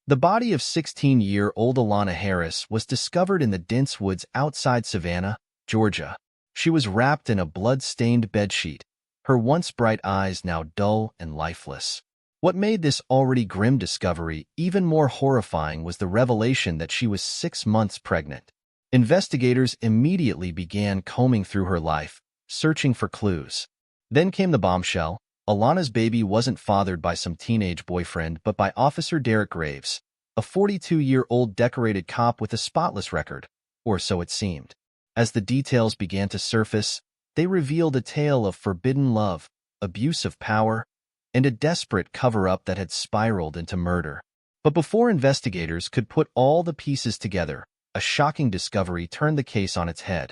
The body of 16-year-old Alana Harris was discovered in the dense woods outside Savannah, Georgia. She was wrapped in a blood-stained bedsheet, her once bright eyes now dull and lifeless. What made this already grim discovery even more horrifying was the revelation that she was 6 months pregnant. Investigators immediately began combing through her life, searching for clues. Then came the bombshell. Alana's baby wasn't fathered by some teenage boyfriend but by Officer Derek Graves, a 42-year-old decorated cop with a spotless record, or so it seemed. As the details began to surface, they revealed a tale of forbidden love, abuse of power, and a desperate cover-up that had spiraled into murder. But before investigators could put all the pieces together, a shocking discovery turned the case on its head.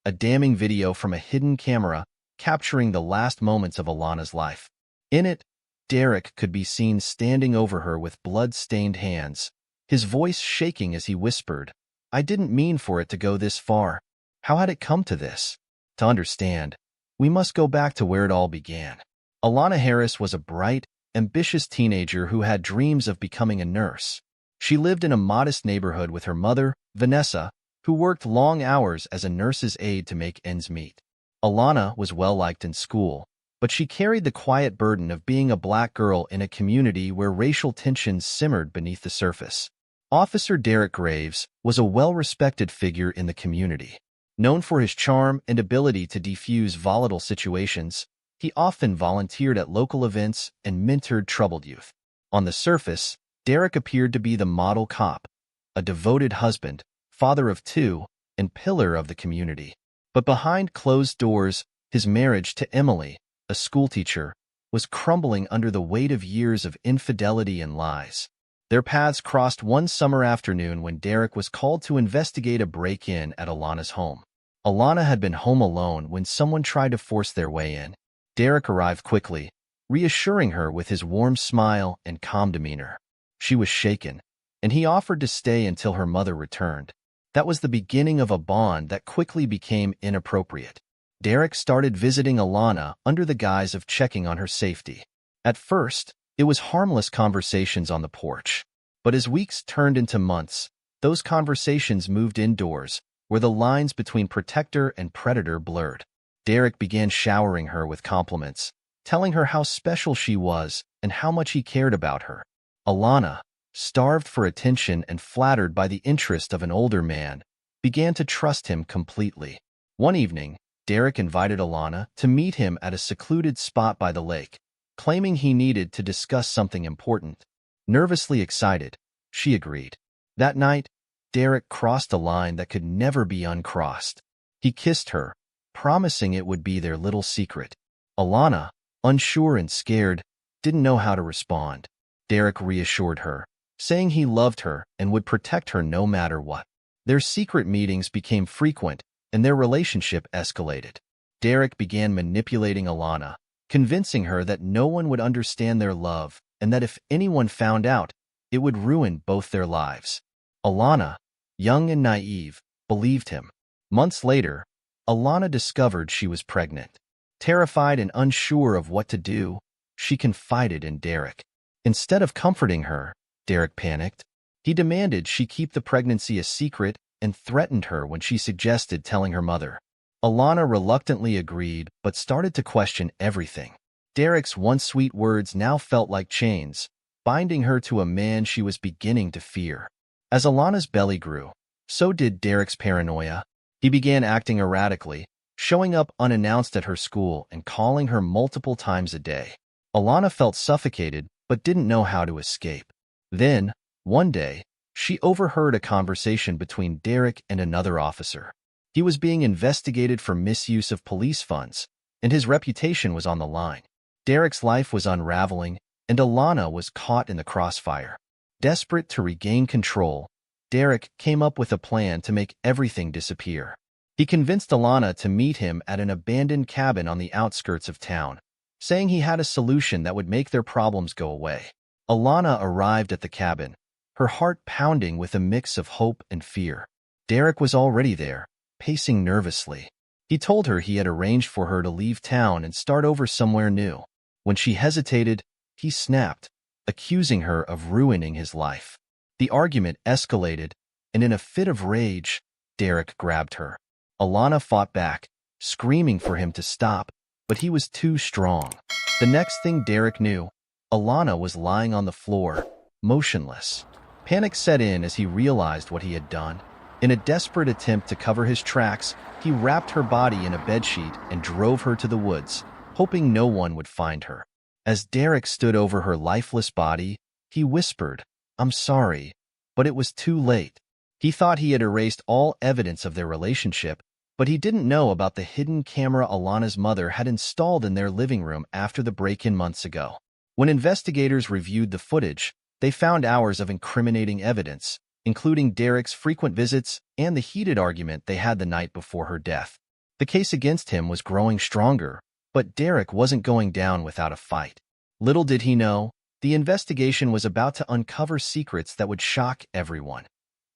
A damning video from a hidden camera capturing the last moments of Alana's life. In it, Derek could be seen standing over her with blood-stained hands, his voice shaking as he whispered, "I didn't mean for it to go this far. How had it come to this?" To understand, we must go back to where it all began. Alana Harris was a bright, ambitious teenager who had dreams of becoming a nurse. She lived in a modest neighborhood with her mother, Vanessa, who worked long hours as a nurse's aide to make ends meet. Alana was well-liked in school, but she carried the quiet burden of being a black girl in a community where racial tensions simmered beneath the surface. Officer Derek Graves was a well-respected figure in the community. Known for his charm and ability to defuse volatile situations, he often volunteered at local events and mentored troubled youth. On the surface, Derek appeared to be the model cop, a devoted husband, father of two, and pillar of the community. But behind closed doors, his marriage to Emily, a schoolteacher, was crumbling under the weight of years of infidelity and lies. Their paths crossed one summer afternoon when Derek was called to investigate a break-in at Alana's home. Alana had been home alone when someone tried to force their way in. Derek arrived quickly, reassuring her with his warm smile and calm demeanor. She was shaken, and he offered to stay until her mother returned. That was the beginning of a bond that quickly became inappropriate. Derek started visiting Alana under the guise of checking on her safety. At first, it was harmless conversations on the porch. But as weeks turned into months, those conversations moved indoors, where the lines between protector and predator blurred. Derek began showering her with compliments, telling her how special she was and how much he cared about her. Alana, starved for attention and flattered by the interest of an older man, began to trust him completely. One evening, Derek invited Alana to meet him at a secluded spot by the lake, claiming he needed to discuss something important. Nervously excited, she agreed. That night, Derek crossed a line that could never be uncrossed. He kissed her, promising it would be their little secret. Alana, unsure and scared, didn't know how to respond. Derek reassured her, saying he loved her and would protect her no matter what. Their secret meetings became frequent, and their relationship escalated. Derek began manipulating Alana, convincing her that no one would understand their love and that if anyone found out, it would ruin both their lives. Alana, young and naive, believed him. Months later, Alana discovered she was pregnant. Terrified and unsure of what to do, she confided in Derek. Instead of comforting her, Derek panicked. He demanded she keep the pregnancy a secret and threatened her when she suggested telling her mother. Alana reluctantly agreed but started to question everything. Derek's once sweet words now felt like chains, binding her to a man she was beginning to fear. As Alana's belly grew, so did Derek's paranoia. He began acting erratically, showing up unannounced at her school and calling her multiple times a day. Alana felt suffocated but didn't know how to escape. Then, one day, she overheard a conversation between Derek and another officer. He was being investigated for misuse of police funds, and his reputation was on the line. Derek's life was unraveling, and Alana was caught in the crossfire. Desperate to regain control, Derek came up with a plan to make everything disappear. He convinced Alana to meet him at an abandoned cabin on the outskirts of town, saying he had a solution that would make their problems go away. Alana arrived at the cabin, her heart pounding with a mix of hope and fear. Derek was already there, pacing nervously. He told her he had arranged for her to leave town and start over somewhere new. When she hesitated, he snapped, accusing her of ruining his life. The argument escalated, and in a fit of rage, Derek grabbed her. Alana fought back, screaming for him to stop, but he was too strong. The next thing Derek knew, Alana was lying on the floor, motionless. Panic set in as he realized what he had done. In a desperate attempt to cover his tracks, he wrapped her body in a bedsheet and drove her to the woods, hoping no one would find her. As Derek stood over her lifeless body, he whispered, "I'm sorry," but it was too late. He thought he had erased all evidence of their relationship, but he didn't know about the hidden camera Alana's mother had installed in their living room after the break-in months ago. When investigators reviewed the footage, they found hours of incriminating evidence, including Derek's frequent visits and the heated argument they had the night before her death. The case against him was growing stronger, but Derek wasn't going down without a fight. Little did he know, the investigation was about to uncover secrets that would shock everyone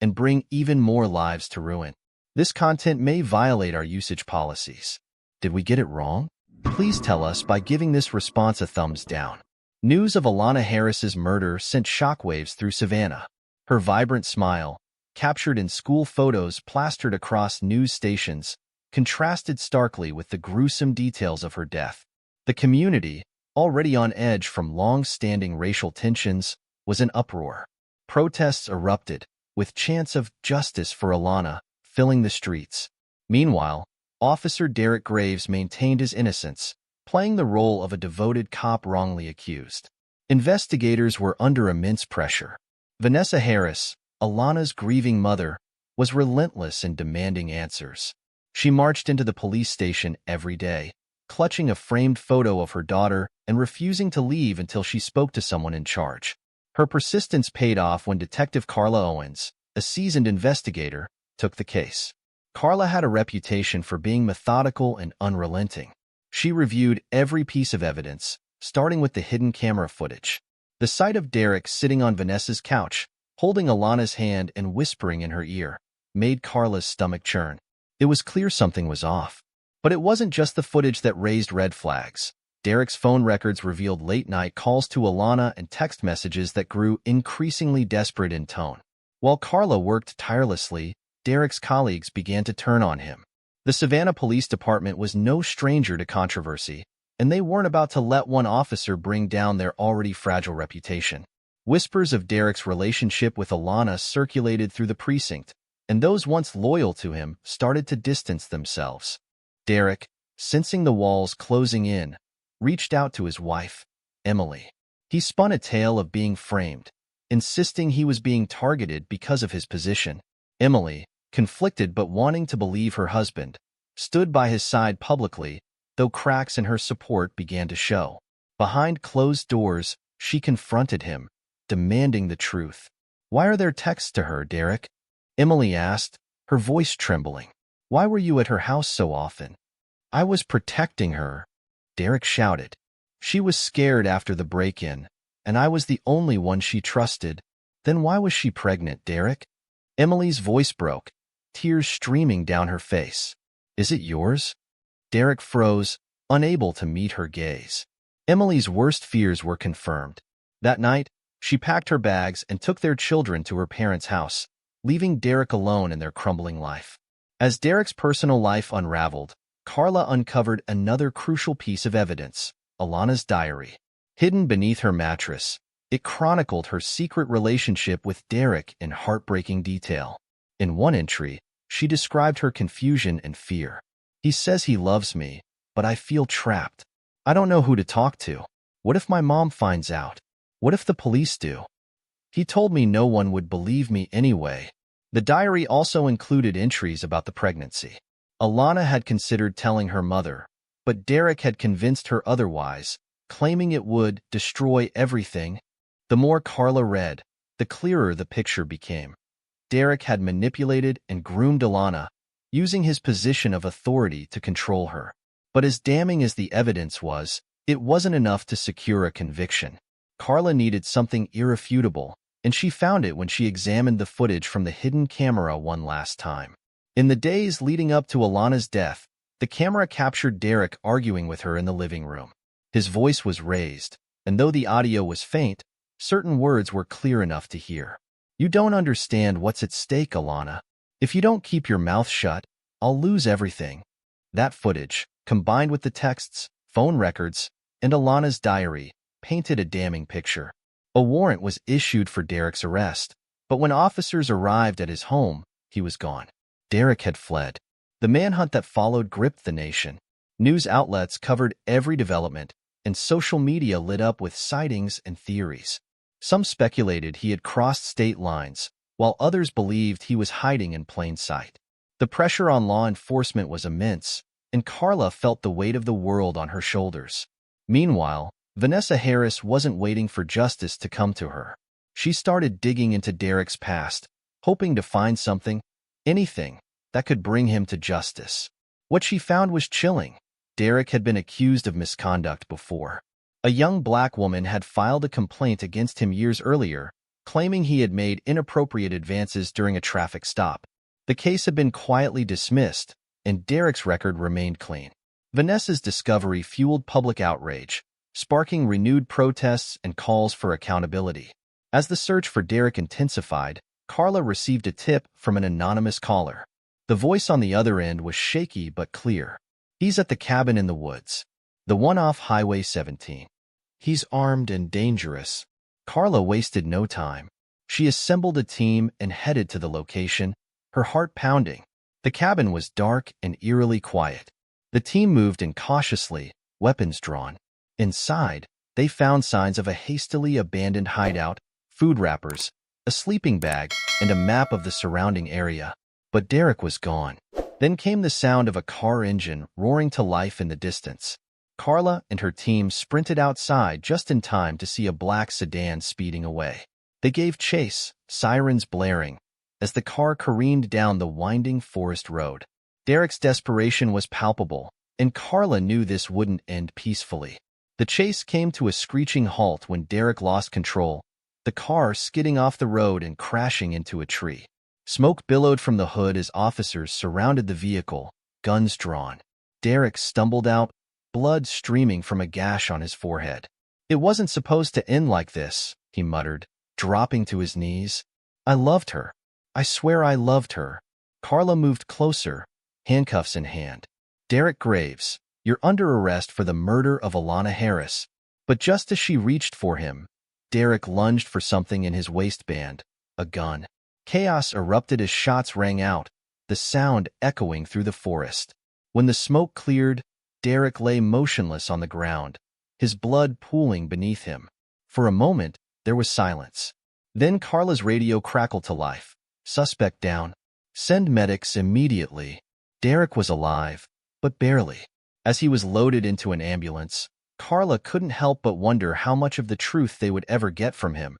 and bring even more lives to ruin. This content may violate our usage policies. Did we get it wrong? Please tell us by giving this response a thumbs down. News of Alana Harris's murder sent shockwaves through Savannah. Her vibrant smile, captured in school photos plastered across news stations, contrasted starkly with the gruesome details of her death. The community, already on edge from long-standing racial tensions, was in uproar. Protests erupted, with chants of justice for Alana filling the streets. Meanwhile, Officer Derek Graves maintained his innocence, playing the role of a devoted cop wrongly accused. Investigators were under immense pressure. Vanessa Harris, Alana's grieving mother, was relentless in demanding answers. She marched into the police station every day, clutching a framed photo of her daughter and refusing to leave until she spoke to someone in charge. Her persistence paid off when Detective Carla Owens, a seasoned investigator, took the case. Carla had a reputation for being methodical and unrelenting. She reviewed every piece of evidence, starting with the hidden camera footage. The sight of Derek sitting on Vanessa's couch, holding Alana's hand and whispering in her ear, made Carla's stomach churn. It was clear something was off. But it wasn't just the footage that raised red flags. Derek's phone records revealed late-night calls to Alana and text messages that grew increasingly desperate in tone. While Carla worked tirelessly, Derek's colleagues began to turn on him. The Savannah Police Department was no stranger to controversy, and they weren't about to let one officer bring down their already fragile reputation. Whispers of Derek's relationship with Alana circulated through the precinct, and those once loyal to him started to distance themselves. Derek, sensing the walls closing in, reached out to his wife, Emily. He spun a tale of being framed, insisting he was being targeted because of his position. Emily, conflicted but wanting to believe her husband, stood by his side publicly, though cracks in her support began to show. Behind closed doors, she confronted him, demanding the truth. "Why are there texts to her, Derek?" Emily asked, her voice trembling. "Why were you at her house so often?" "I was protecting her," Derek shouted. "She was scared after the break-in, and I was the only one she trusted." "Then why was she pregnant, Derek?" Emily's voice broke, tears streaming down her face. "Is it yours?" Derek froze, unable to meet her gaze. Emily's worst fears were confirmed. That night, she packed her bags and took their children to her parents' house, leaving Derek alone in their crumbling life. As Derek's personal life unraveled, Carla uncovered another crucial piece of evidence, Alana's diary. Hidden beneath her mattress, it chronicled her secret relationship with Derek in heartbreaking detail. In one entry, she described her confusion and fear. "He says he loves me, but I feel trapped. I don't know who to talk to. What if my mom finds out? What if the police do? He told me no one would believe me anyway." The diary also included entries about the pregnancy. Alana had considered telling her mother, but Derek had convinced her otherwise, claiming it would destroy everything. The more Carla read, the clearer the picture became. Derek had manipulated and groomed Alana, using his position of authority to control her. But as damning as the evidence was, it wasn't enough to secure a conviction. Carla needed something irrefutable, and she found it when she examined the footage from the hidden camera one last time. In the days leading up to Alana's death, the camera captured Derek arguing with her in the living room. His voice was raised, and though the audio was faint, certain words were clear enough to hear. You don't understand what's at stake, Alana. If you don't keep your mouth shut, I'll lose everything. That footage, combined with the texts, phone records, and Alana's diary, painted a damning picture. A warrant was issued for Derek's arrest, but when officers arrived at his home, he was gone. Derek had fled. The manhunt that followed gripped the nation. News outlets covered every development, and social media lit up with sightings and theories. Some speculated he had crossed state lines, while others believed he was hiding in plain sight. The pressure on law enforcement was immense, and Carla felt the weight of the world on her shoulders. Meanwhile, Vanessa Harris wasn't waiting for justice to come to her. She started digging into Derek's past, hoping to find something, anything, that could bring him to justice. What she found was chilling. Derek had been accused of misconduct before. A young black woman had filed a complaint against him years earlier, claiming he had made inappropriate advances during a traffic stop. The case had been quietly dismissed, and Derek's record remained clean. Vanessa's discovery fueled public outrage, sparking renewed protests and calls for accountability. As the search for Derek intensified, Carla received a tip from an anonymous caller. The voice on the other end was shaky but clear. He's at the cabin in the woods, the one off Highway 17. He's armed and dangerous. Carla wasted no time. She assembled a team and headed to the location, her heart pounding. The cabin was dark and eerily quiet. The team moved in cautiously, weapons drawn. Inside, they found signs of a hastily abandoned hideout, food wrappers, a sleeping bag, and a map of the surrounding area. But Derek was gone. Then came the sound of a car engine roaring to life in the distance. Carla and her team sprinted outside just in time to see a black sedan speeding away. They gave chase, sirens blaring, as the car careened down the winding forest road. Derek's desperation was palpable, and Carla knew this wouldn't end peacefully. The chase came to a screeching halt when Derek lost control, the car skidding off the road and crashing into a tree. Smoke billowed from the hood as officers surrounded the vehicle, guns drawn. Derek stumbled out, blood streaming from a gash on his forehead. "It wasn't supposed to end like this," he muttered, dropping to his knees. "I loved her. I swear I loved her." Carla moved closer, handcuffs in hand. "Derek Graves, you're under arrest for the murder of Alana Harris." But just as she reached for him, Derek lunged for something in his waistband, a gun. Chaos erupted as shots rang out, the sound echoing through the forest. When the smoke cleared, Derek lay motionless on the ground, his blood pooling beneath him. For a moment, there was silence. Then Carla's radio crackled to life. "Suspect down. Send medics immediately." Derek was alive, but barely. As he was loaded into an ambulance, Carla couldn't help but wonder how much of the truth they would ever get from him,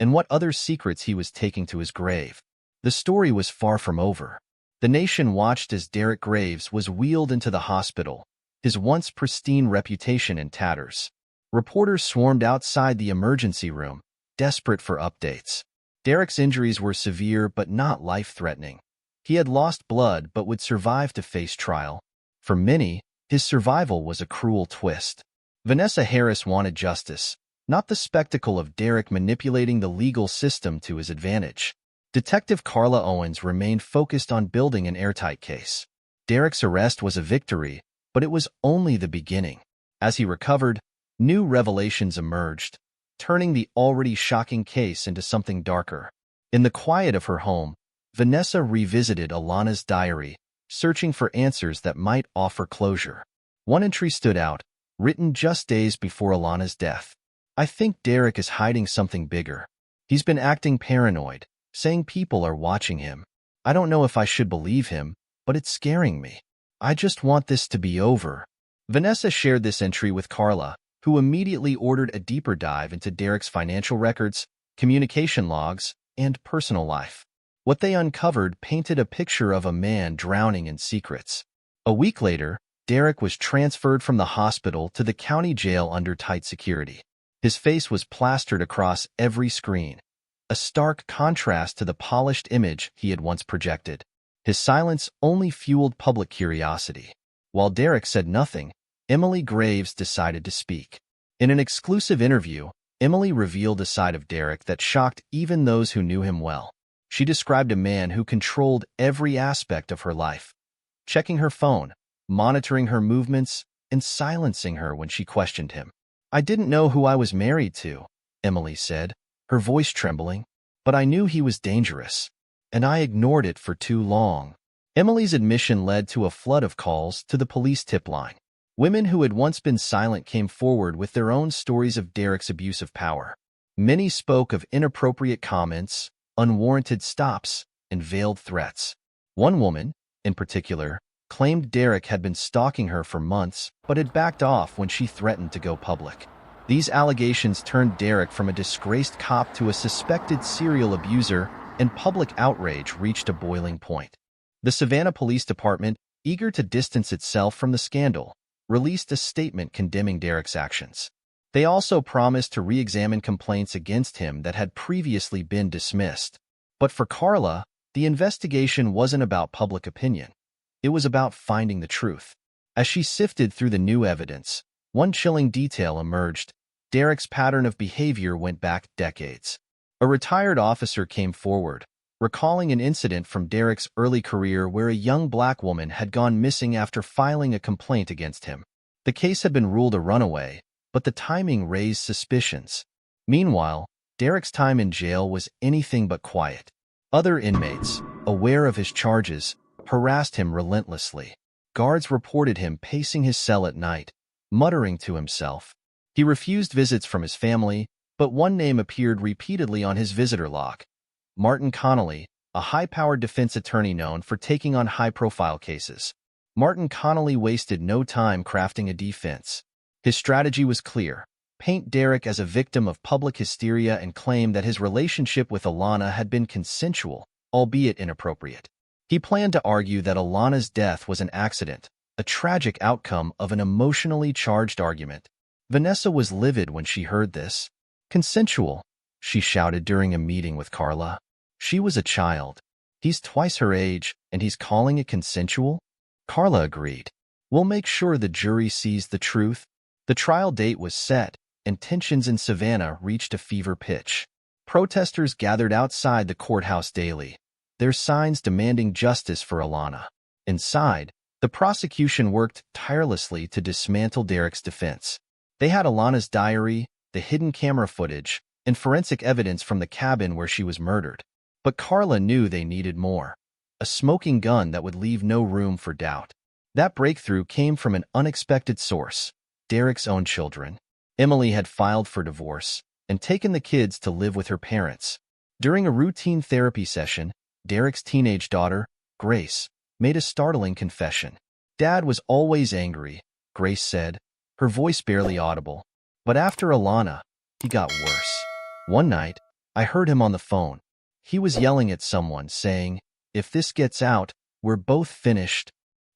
and what other secrets he was taking to his grave. The story was far from over. The nation watched as Derek Graves was wheeled into the hospital, his once pristine reputation in tatters. Reporters swarmed outside the emergency room, desperate for updates. Derek's injuries were severe but not life-threatening. He had lost blood but would survive to face trial. For many, his survival was a cruel twist. Vanessa Harris wanted justice, not the spectacle of Derek manipulating the legal system to his advantage. Detective Carla Owens remained focused on building an airtight case. Derek's arrest was a victory, but it was only the beginning. As he recovered, new revelations emerged, turning the already shocking case into something darker. In the quiet of her home, Vanessa revisited Alana's diary, searching for answers that might offer closure. One entry stood out, written just days before Alana's death. "I think Derek is hiding something bigger. He's been acting paranoid, saying people are watching him. I don't know if I should believe him, but it's scaring me. I just want this to be over." Vanessa shared this entry with Carla, who immediately ordered a deeper dive into Derek's financial records, communication logs, and personal life. What they uncovered painted a picture of a man drowning in secrets. A week later, Derek was transferred from the hospital to the county jail under tight security. His face was plastered across every screen, a stark contrast to the polished image he had once projected. His silence only fueled public curiosity. While Derek said nothing, Emily Graves decided to speak. In an exclusive interview, Emily revealed a side of Derek that shocked even those who knew him well. She described a man who controlled every aspect of her life, checking her phone, monitoring her movements, and silencing her when she questioned him. "I didn't know who I was married to," Emily said, her voice trembling, "but I knew he was dangerous, and I ignored it for too long." Emily's admission led to a flood of calls to the police tip line. Women who had once been silent came forward with their own stories of Derek's abuse of power. Many spoke of inappropriate comments, unwarranted stops, and veiled threats. One woman, in particular, claimed Derek had been stalking her for months but had backed off when she threatened to go public. These allegations turned Derek from a disgraced cop to a suspected serial abuser, and public outrage reached a boiling point. The Savannah Police Department, eager to distance itself from the scandal, released a statement condemning Derek's actions. They also promised to re-examine complaints against him that had previously been dismissed. But for Carla, the investigation wasn't about public opinion. It was about finding the truth. As she sifted through the new evidence, one chilling detail emerged. Derek's pattern of behavior went back decades. A retired officer came forward, recalling an incident from Derek's early career where a young black woman had gone missing after filing a complaint against him. The case had been ruled a runaway, but the timing raised suspicions. Meanwhile, Derek's time in jail was anything but quiet. Other inmates, aware of his charges, harassed him relentlessly. Guards reported him pacing his cell at night, muttering to himself. He refused visits from his family, but one name appeared repeatedly on his visitor log: Martin Connolly, a high-powered defense attorney known for taking on high-profile cases. Martin Connolly wasted no time crafting a defense. His strategy was clear: paint Derek as a victim of public hysteria and claim that his relationship with Alana had been consensual, albeit inappropriate. He planned to argue that Alana's death was an accident, a tragic outcome of an emotionally charged argument. Vanessa was livid when she heard this. "Consensual," she shouted during a meeting with Carla. She was a child. "He's twice her age, and he's calling it consensual?" Carla agreed. "We'll make sure the jury sees the truth." The trial date was set, and tensions in Savannah reached a fever pitch. Protesters gathered outside the courthouse daily, their signs demanding justice for Alana. Inside, the prosecution worked tirelessly to dismantle Derek's defense. They had Alana's diary, the hidden camera footage, and forensic evidence from the cabin where she was murdered. But Carla knew they needed more: a smoking gun that would leave no room for doubt. That breakthrough came from an unexpected source: Derek's own children. Emily had filed for divorce and taken the kids to live with her parents. During a routine therapy session, Derek's teenage daughter, Grace, made a startling confession. "Dad was always angry," Grace said, her voice barely audible. "But after Alana, he got worse. One night, I heard him on the phone. He was yelling at someone, saying, 'If this gets out, we're both finished.'"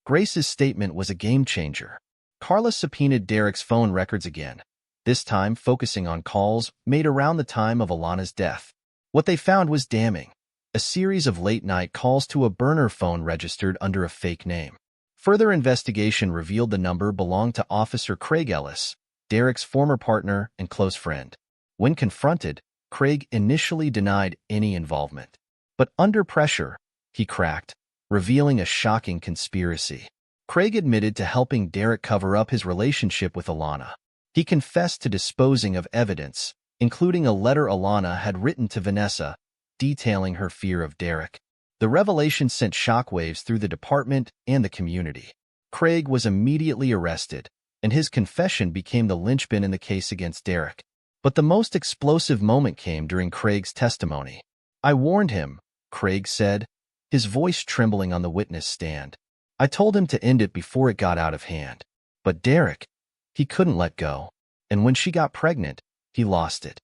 Grace's statement was a game-changer. Carla subpoenaed Derek's phone records again, this time focusing on calls made around the time of Alana's death. What they found was damning: a series of late-night calls to a burner phone registered under a fake name. Further investigation revealed the number belonged to Officer Craig Ellis, Derek's former partner and close friend. When confronted, Craig initially denied any involvement. But under pressure, he cracked, revealing a shocking conspiracy. Craig admitted to helping Derek cover up his relationship with Alana. He confessed to disposing of evidence, including a letter Alana had written to Vanessa, detailing her fear of Derek. The revelation sent shockwaves through the department and the community. Craig was immediately arrested, and his confession became the linchpin in the case against Derek. But the most explosive moment came during Craig's testimony. "I warned him," Craig said, his voice trembling on the witness stand. "I told him to end it before it got out of hand. But Derek, he couldn't let go. And when she got pregnant, he lost it.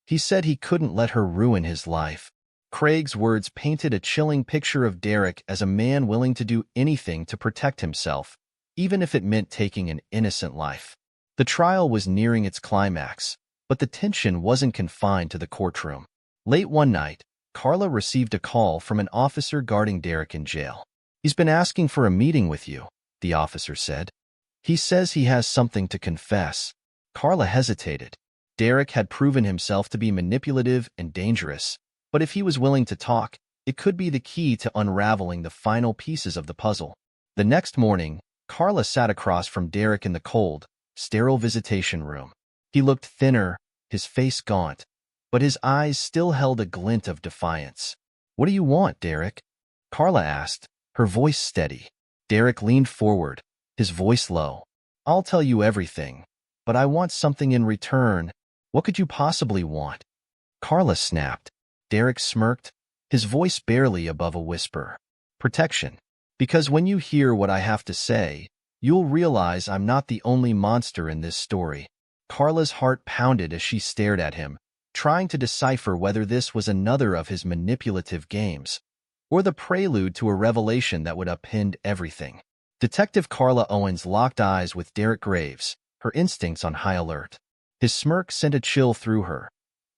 He said he couldn't let her ruin his life." Craig's words painted a chilling picture of Derek as a man willing to do anything to protect himself, even if it meant taking an innocent life. The trial was nearing its climax, but the tension wasn't confined to the courtroom. Late one night, Carla received a call from an officer guarding Derek in jail. "He's been asking for a meeting with you," the officer said. "He says he has something to confess." Carla hesitated. Derek had proven himself to be manipulative and dangerous, but if he was willing to talk, it could be the key to unraveling the final pieces of the puzzle. The next morning, Carla sat across from Derek in the cold, sterile visitation room. He looked thinner, his face gaunt, but his eyes still held a glint of defiance. "What do you want, Derek?" Carla asked, her voice steady. Derek leaned forward, his voice low. "I'll tell you everything, but I want something in return. What could you possibly want?" Carla snapped. Derek smirked, his voice barely above a whisper. "Protection. Because when you hear what I have to say, you'll realize I'm not the only monster in this story." Carla's heart pounded as she stared at him, trying to decipher whether this was another of his manipulative games, or the prelude to a revelation that would upend everything. Detective Carla Owens locked eyes with Derek Graves, her instincts on high alert. His smirk sent a chill through her.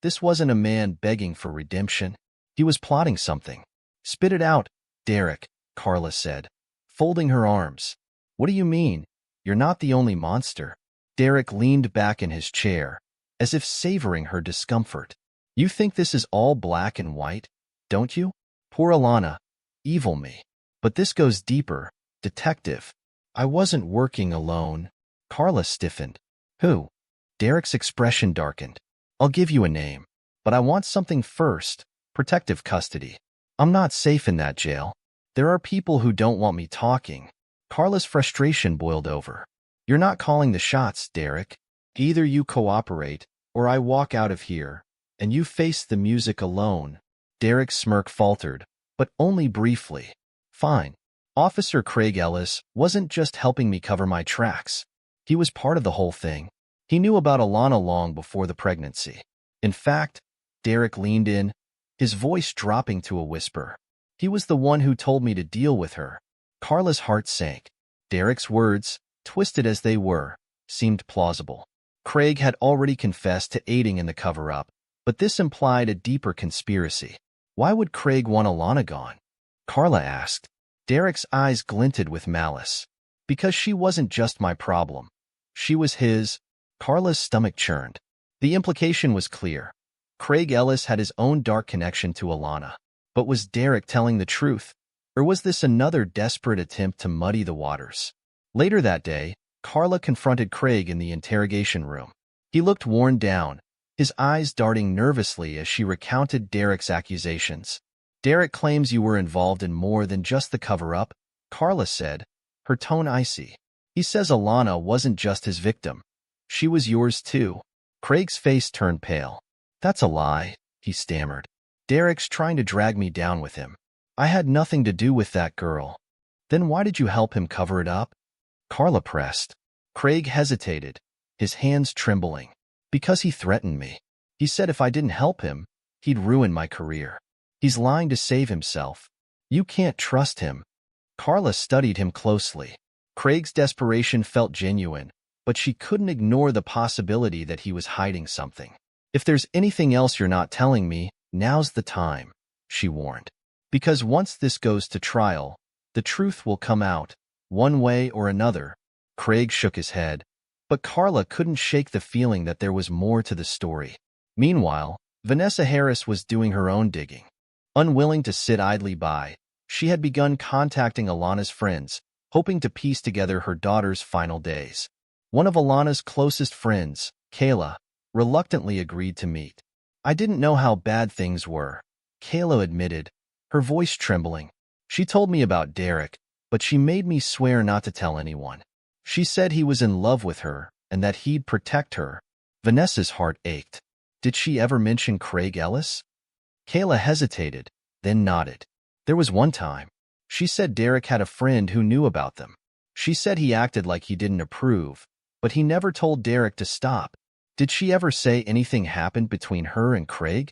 This wasn't a man begging for redemption. He was plotting something. "Spit it out, Derek," Carla said, folding her arms. "What do you mean? You're not the only monster." Derek leaned back in his chair, as if savoring her discomfort. "You think this is all black and white, don't you? Poor Alana. Evil me. But this goes deeper, Detective. I wasn't working alone." Carla stiffened. "Who?" Derek's expression darkened. "I'll give you a name, but I want something first. Protective custody. I'm not safe in that jail. There are people who don't want me talking." Carla's frustration boiled over. "You're not calling the shots, Derek. Either you cooperate, or I walk out of here, and you face the music alone." Derek's smirk faltered, but only briefly. "Fine." Officer Craig Ellis wasn't just helping me cover my tracks. He was part of the whole thing. He knew about Alana long before the pregnancy. In fact, Derek leaned in, his voice dropping to a whisper. "He was the one who told me to deal with her." Carla's heart sank. Derek's words, twisted as they were, seemed plausible. Craig had already confessed to aiding in the cover-up, but this implied a deeper conspiracy. Why would Craig want Alana gone? Carla asked. Derek's eyes glinted with malice. "Because she wasn't just my problem. She was his." Carla's stomach churned. The implication was clear. Craig Ellis had his own dark connection to Alana. But was Derek telling the truth? Or was this another desperate attempt to muddy the waters? Later that day, Carla confronted Craig in the interrogation room. He looked worn down, his eyes darting nervously as she recounted Derek's accusations. "Derek claims you were involved in more than just the cover-up," Carla said, her tone icy. "He says Alana wasn't just his victim. She was yours too." Craig's face turned pale. "That's a lie," he stammered. "Derek's trying to drag me down with him. I had nothing to do with that girl." "Then why did you help him cover it up?" Carla pressed. Craig hesitated, his hands trembling. "Because he threatened me. He said if I didn't help him, he'd ruin my career. He's lying to save himself. You can't trust him." Carla studied him closely. Craig's desperation felt genuine, but she couldn't ignore the possibility that he was hiding something. "If there's anything else you're not telling me, now's the time," she warned. "Because once this goes to trial, the truth will come out, one way or another." Craig shook his head, but Carla couldn't shake the feeling that there was more to the story. Meanwhile, Vanessa Harris was doing her own digging. Unwilling to sit idly by, she had begun contacting Alana's friends, hoping to piece together her daughter's final days. One of Alana's closest friends, Kayla, reluctantly agreed to meet. "I didn't know how bad things were," Kayla admitted, her voice trembling. "She told me about Derek, but she made me swear not to tell anyone. She said he was in love with her and that he'd protect her." Vanessa's heart ached. "Did she ever mention Craig Ellis?" Kayla hesitated, then nodded. "There was one time. She said Derek had a friend who knew about them. She said he acted like he didn't approve, but he never told Derek to stop." "Did she ever say anything happened between her and Craig?"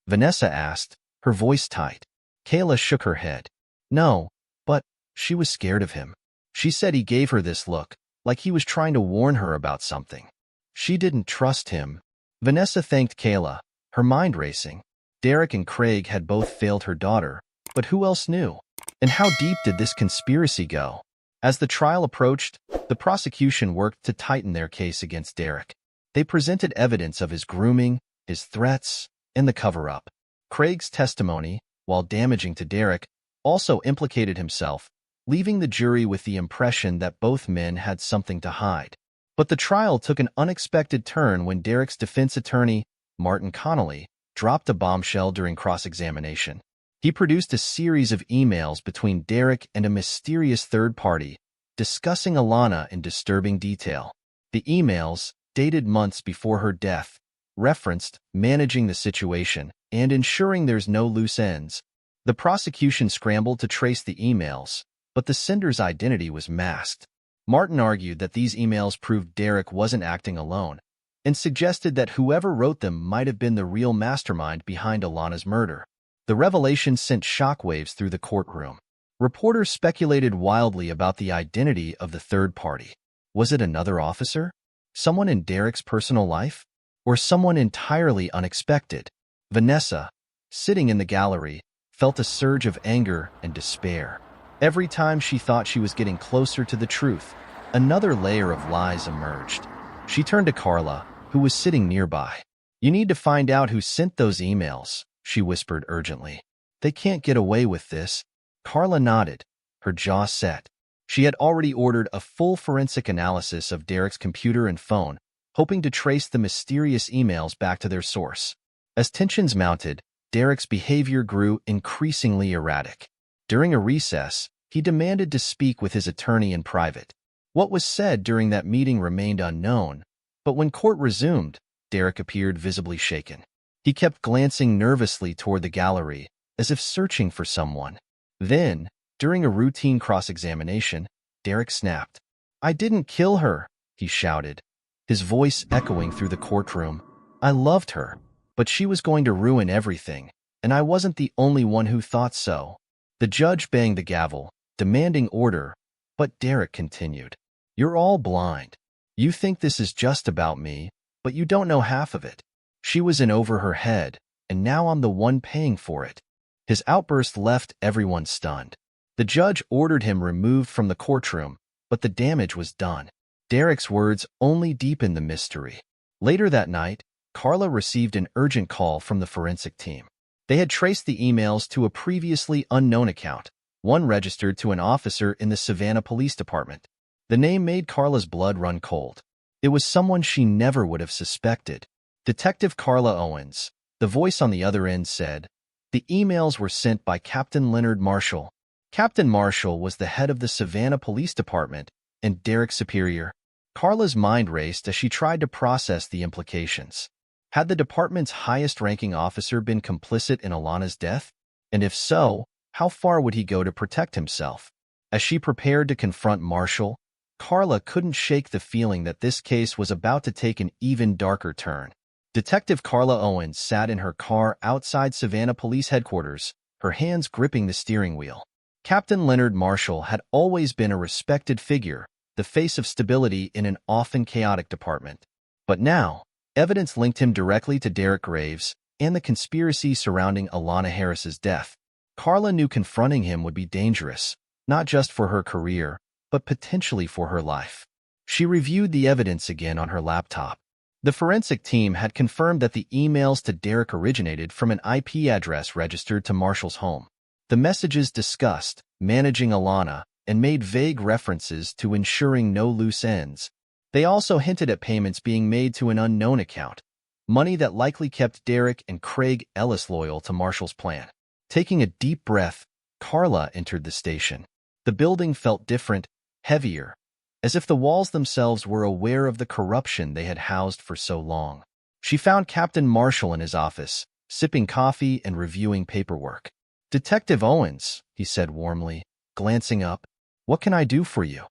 Vanessa asked, her voice tight. Kayla shook her head. "No, but she was scared of him. She said he gave her this look, like he was trying to warn her about something. She didn't trust him." Vanessa thanked Kayla, her mind racing. Derek and Craig had both failed her daughter, but who else knew? And how deep did this conspiracy go? As the trial approached, the prosecution worked to tighten their case against Derek. They presented evidence of his grooming, his threats, and the cover-up. Craig's testimony, while damaging to Derek, also implicated himself, leaving the jury with the impression that both men had something to hide. But the trial took an unexpected turn when Derek's defense attorney, Martin Connolly, dropped a bombshell during cross-examination. He produced a series of emails between Derek and a mysterious third party, discussing Alana in disturbing detail. The emails, dated months before her death, referenced managing the situation and ensuring there's no loose ends. The prosecution scrambled to trace the emails, but the sender's identity was masked. Martin argued that these emails proved Derek wasn't acting alone, and suggested that whoever wrote them might have been the real mastermind behind Alana's murder. The revelation sent shockwaves through the courtroom. Reporters speculated wildly about the identity of the third party. Was it another officer? Someone in Derek's personal life? Or someone entirely unexpected? Vanessa, sitting in the gallery, felt a surge of anger and despair. Every time she thought she was getting closer to the truth, another layer of lies emerged. She turned to Carla, who was sitting nearby. "You need to find out who sent those emails," she whispered urgently. "They can't get away with this." Carla nodded, her jaw set. She had already ordered a full forensic analysis of Derek's computer and phone, hoping to trace the mysterious emails back to their source. As tensions mounted, Derek's behavior grew increasingly erratic. During a recess, he demanded to speak with his attorney in private. What was said during that meeting remained unknown, but when court resumed, Derek appeared visibly shaken. He kept glancing nervously toward the gallery, as if searching for someone. Then, during a routine cross-examination, Derek snapped. "I didn't kill her," he shouted, his voice echoing through the courtroom. "I loved her, but she was going to ruin everything, and I wasn't the only one who thought so." The judge banged the gavel, demanding order, but Derek continued. "You're all blind. You think this is just about me, but you don't know half of it. She was in over her head, and now I'm the one paying for it." His outburst left everyone stunned. The judge ordered him removed from the courtroom, but the damage was done. Derek's words only deepened the mystery. Later that night, Carla received an urgent call from the forensic team. They had traced the emails to a previously unknown account, one registered to an officer in the Savannah Police Department. The name made Carla's blood run cold. It was someone she never would have suspected. Detective Carla Owens, the voice on the other end, said, "The emails were sent by Captain Leonard Marshall." Captain Marshall was the head of the Savannah Police Department and Derek's superior. Carla's mind raced as she tried to process the implications. Had the department's highest-ranking officer been complicit in Alana's death? And if so, how far would he go to protect himself? As she prepared to confront Marshall, Carla couldn't shake the feeling that this case was about to take an even darker turn. Detective Carla Owens sat in her car outside Savannah Police Headquarters, her hands gripping the steering wheel. Captain Leonard Marshall had always been a respected figure, the face of stability in an often chaotic department. But now, evidence linked him directly to Derek Graves and the conspiracy surrounding Alana Harris's death. Carla knew confronting him would be dangerous, not just for her career, but potentially for her life. She reviewed the evidence again on her laptop. The forensic team had confirmed that the emails to Derek originated from an IP address registered to Marshall's home. The messages discussed managing Alana and made vague references to ensuring no loose ends. They also hinted at payments being made to an unknown account, money that likely kept Derek and Craig Ellis loyal to Marshall's plan. Taking a deep breath, Carla entered the station. The building felt different, heavier, as if the walls themselves were aware of the corruption they had housed for so long. She found Captain Marshall in his office, sipping coffee and reviewing paperwork. "Detective Owens," he said warmly, glancing up, "what can I do for you?"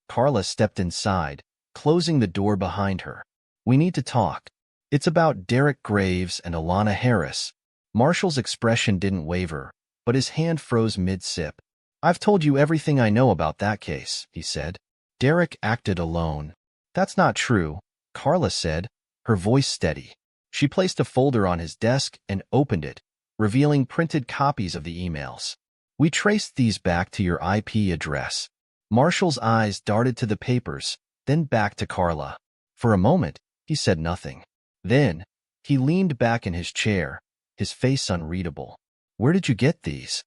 Carla stepped inside, closing the door behind her. "We need to talk. It's about Derek Graves and Alana Harris." Marshall's expression didn't waver, but his hand froze mid-sip. "I've told you everything I know about that case," he said. "Derek acted alone." "That's not true," Carla said, her voice steady. She placed a folder on his desk and opened it, revealing printed copies of the emails. "We traced these back to your IP address." Marshall's eyes darted to the papers, then back to Carla. For a moment, He said nothing. Then, he leaned back in his chair, his face unreadable. Where did you get these?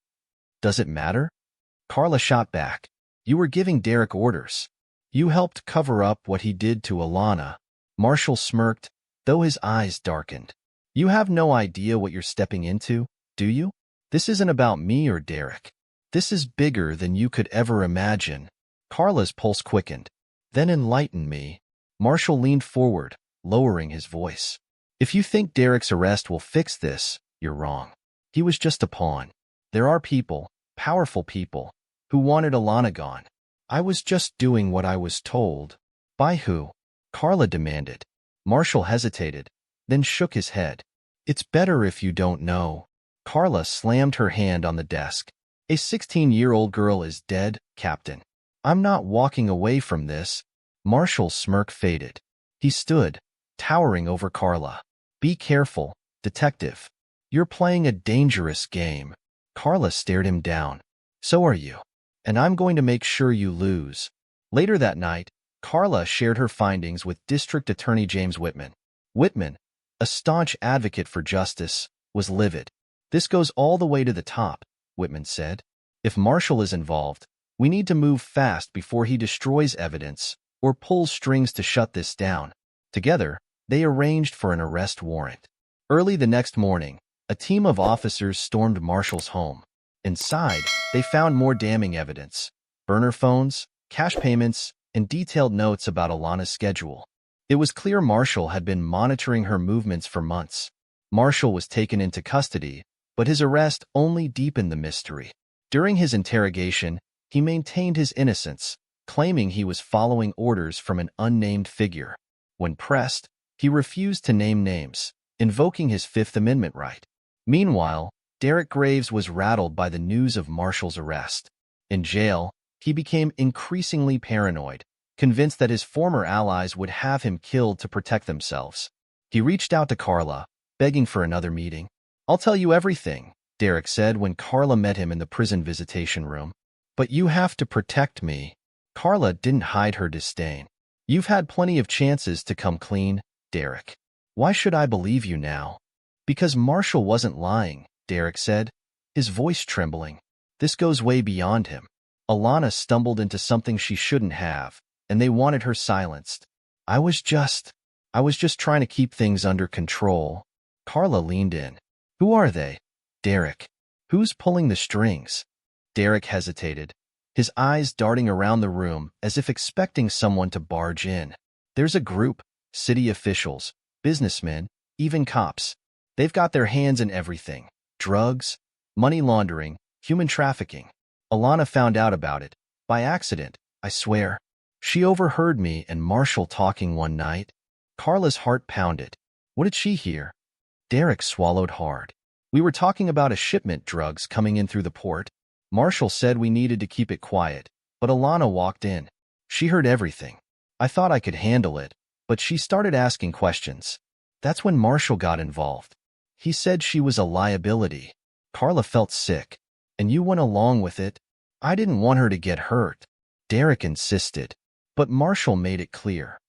Does it matter? Carla shot back. You were giving Derek orders. You helped cover up what he did to Alana. Marshall smirked, though his eyes darkened. You have no idea what you're stepping into, do you? This isn't about me or Derek. This is bigger than you could ever imagine. Carla's pulse quickened. Then enlighten me. Marshall leaned forward, lowering his voice. If you think Derek's arrest will fix this, you're wrong. He was just a pawn. There are people, powerful people, who wanted Alana gone. I was just doing what I was told. By who? Carla demanded. Marshall hesitated, then shook his head. It's better if you don't know. Carla slammed her hand on the desk. A 16-year-old girl is dead, Captain. I'm not walking away from this. Marshall's smirk faded. He stood, towering over Carla. Be careful, detective. You're playing a dangerous game. Carla stared him down. So are you. And I'm going to make sure you lose. Later that night, Carla shared her findings with District Attorney James Whitman. Whitman, a staunch advocate for justice, was livid. This goes all the way to the top, Whitman said. If Marshall is involved, we need to move fast before he destroys evidence or pulls strings to shut this down. Together, they arranged for an arrest warrant. Early the next morning, a team of officers stormed Marshall's home. Inside, they found more damning evidence: burner phones, cash payments, and detailed notes about Alana's schedule. It was clear Marshall had been monitoring her movements for months. Marshall was taken into custody, but his arrest only deepened the mystery. During his interrogation, he maintained his innocence, claiming he was following orders from an unnamed figure. When pressed, he refused to name names, invoking his Fifth Amendment right. Meanwhile, Derek Graves was rattled by the news of Marshall's arrest. In jail, he became increasingly paranoid, convinced that his former allies would have him killed to protect themselves. He reached out to Carla, begging for another meeting. I'll tell you everything, Derek said when Carla met him in the prison visitation room. But you have to protect me. Carla didn't hide her disdain. You've had plenty of chances to come clean, Derek. Why should I believe you now? Because Marshall wasn't lying, Derek said, his voice trembling. This goes way beyond him. Alana stumbled into something she shouldn't have, and they wanted her silenced. I was just trying to keep things under control. Carla leaned in. Who are they? Derek. Who's pulling the strings? Derek hesitated, his eyes darting around the room as if expecting someone to barge in. There's a group, city officials, businessmen, even cops. They've got their hands in everything. Drugs, money laundering, human trafficking. Alana found out about it. By accident, I swear. She overheard me and Marshall talking one night. Carla's heart pounded. What did she hear? Derek swallowed hard. We were talking about a shipment drugs coming in through the port. Marshall said we needed to keep it quiet, but Alana walked in. She heard everything. I thought I could handle it, but she started asking questions. That's when Marshall got involved. He said she was a liability. Carla felt sick. And you went along with it? I didn't want her to get hurt. Derek insisted. But Marshall made it clear.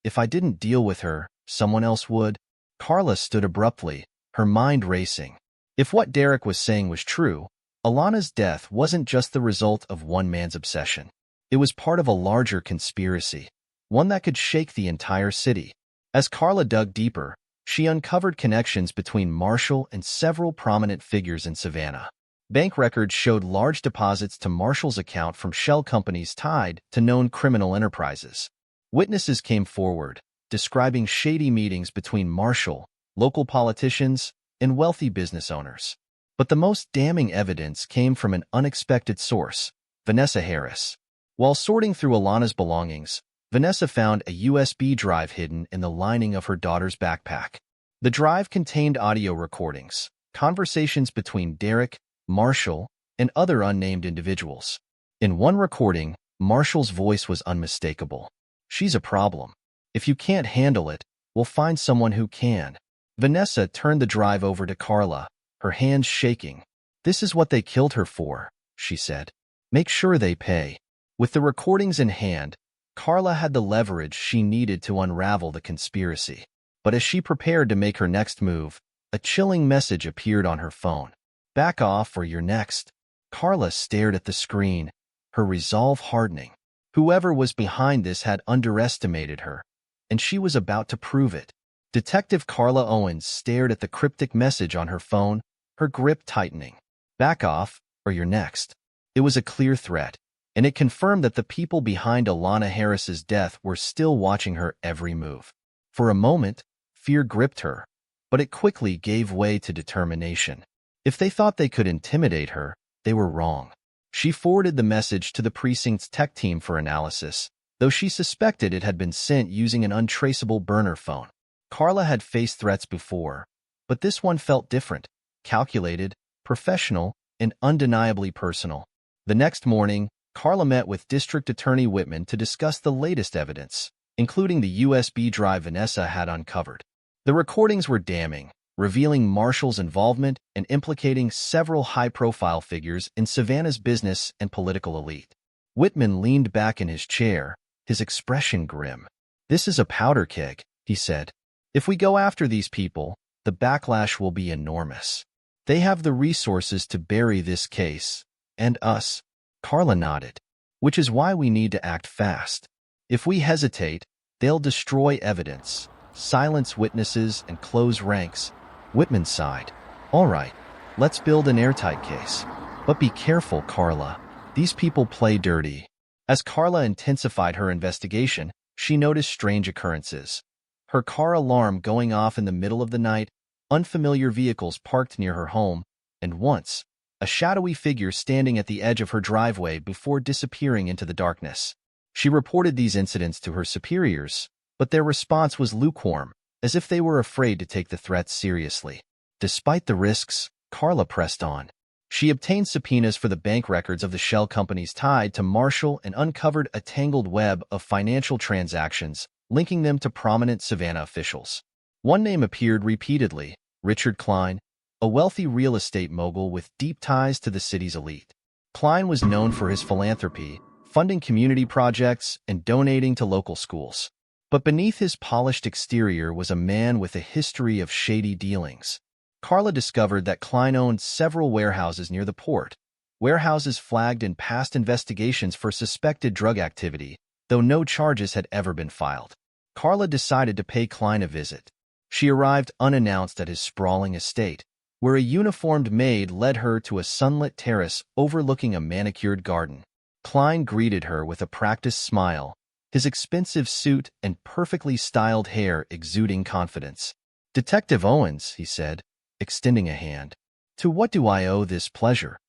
If I didn't deal with her, someone else would. Carla stood abruptly, her mind racing. If what Derek was saying was true, Alana's death wasn't just the result of one man's obsession. It was part of a larger conspiracy, one that could shake the entire city. As Carla dug deeper, she uncovered connections between Marshall and several prominent figures in Savannah. Bank records showed large deposits to Marshall's account from shell companies tied to known criminal enterprises. Witnesses came forward, describing shady meetings between Marshall, local politicians, and wealthy business owners. But the most damning evidence came from an unexpected source, Vanessa Harris. While sorting through Alana's belongings, Vanessa found a USB drive hidden in the lining of her daughter's backpack. The drive contained audio recordings, conversations between Derek, Marshall, and other unnamed individuals. In one recording, Marshall's voice was unmistakable. She's a problem. If you can't handle it, we'll find someone who can. Vanessa turned the drive over to Carla, her hands shaking. This is what they killed her for, she said. Make sure they pay. With the recordings in hand, Carla had the leverage she needed to unravel the conspiracy. But as she prepared to make her next move, a chilling message appeared on her phone. "Back off or you're next." Carla stared at the screen, her resolve hardening. Whoever was behind this had underestimated her, and she was about to prove it. Detective Carla Owens stared at the cryptic message on her phone, her grip tightening. "Back off or you're next." It was a clear threat, and it confirmed that the people behind Alana Harris's death were still watching her every move. For a moment, fear gripped her, but it quickly gave way to determination. If they thought they could intimidate her, they were wrong. She forwarded the message to the precinct's tech team for analysis, though she suspected it had been sent using an untraceable burner phone. Carla had faced threats before, but this one felt different, calculated, professional, and undeniably personal. The next morning, Carla met with District Attorney Whitman to discuss the latest evidence, including the USB drive Vanessa had uncovered. The recordings were damning, revealing Marshall's involvement and implicating several high-profile figures in Savannah's business and political elite. Whitman leaned back in his chair, his expression grim. "This is a powder keg," he said. "If we go after these people, the backlash will be enormous. They have the resources to bury this case, and us." Carla nodded. "Which is why we need to act fast. If we hesitate, they'll destroy evidence, silence witnesses, and close ranks." Whitman sighed. "All right, let's build an airtight case. But be careful, Carla. These people play dirty." As Carla intensified her investigation, she noticed strange occurrences. Her car alarm going off in the middle of the night, unfamiliar vehicles parked near her home, and once, a shadowy figure standing at the edge of her driveway before disappearing into the darkness. She reported these incidents to her superiors, but their response was lukewarm, as if they were afraid to take the threats seriously. Despite the risks, Carla pressed on. She obtained subpoenas for the bank records of the shell companies tied to Marshall and uncovered a tangled web of financial transactions, linking them to prominent Savannah officials. One name appeared repeatedly: Richard Klein, a wealthy real estate mogul with deep ties to the city's elite. Klein was known for his philanthropy, funding community projects and donating to local schools. But beneath his polished exterior was a man with a history of shady dealings. Carla discovered that Klein owned several warehouses near the port, warehouses flagged in past investigations for suspected drug activity, though no charges had ever been filed. Carla decided to pay Klein a visit. She arrived unannounced at his sprawling estate, where a uniformed maid led her to a sunlit terrace overlooking a manicured garden. Klein greeted her with a practiced smile, his expensive suit and perfectly styled hair exuding confidence. "Detective Owens," he said, extending a hand. "To what do I owe this pleasure?"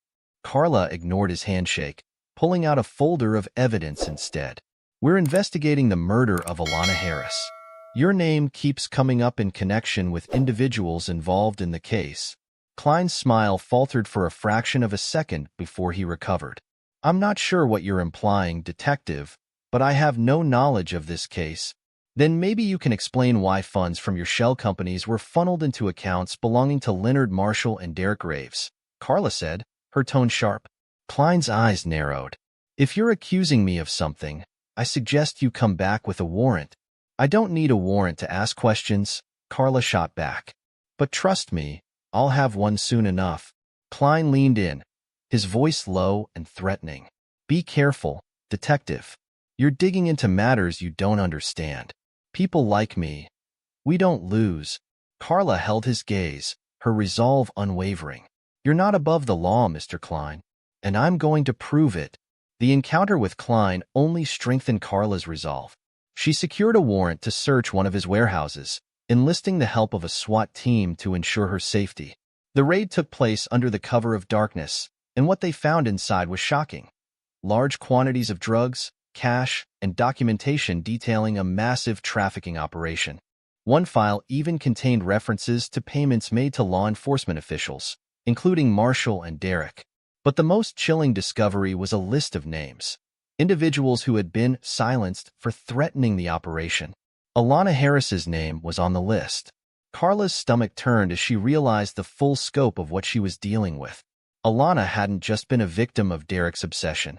Carla ignored his handshake, pulling out a folder of evidence instead. "We're investigating the murder of Alana Harris. Your name keeps coming up in connection with individuals involved in the case." Klein's smile faltered for a fraction of a second before he recovered. "I'm not sure what you're implying, Detective, but I have no knowledge of this case." "Then maybe you can explain why funds from your shell companies were funneled into accounts belonging to Leonard Marshall and Derek Graves," Carla said, her tone sharp. Klein's eyes narrowed. "If you're accusing me of something, I suggest you come back with a warrant." "I don't need a warrant to ask questions," Carla shot back. "But trust me, I'll have one soon enough." Klein leaned in, his voice low and threatening. "Be careful, Detective. You're digging into matters you don't understand. People like me, we don't lose." Carla held his gaze, her resolve unwavering. "You're not above the law, Mr. Klein, and I'm going to prove it." The encounter with Klein only strengthened Carla's resolve. She secured a warrant to search one of his warehouses, enlisting the help of a SWAT team to ensure her safety. The raid took place under the cover of darkness, and what they found inside was shocking. Large quantities of drugs, cash, and documentation detailing a massive trafficking operation. One file even contained references to payments made to law enforcement officials, including Marshall and Derek. But the most chilling discovery was a list of names, individuals who had been silenced for threatening the operation. Alana Harris's name was on the list. Carla's stomach turned as she realized the full scope of what she was dealing with. Alana hadn't just been a victim of Derek's obsession.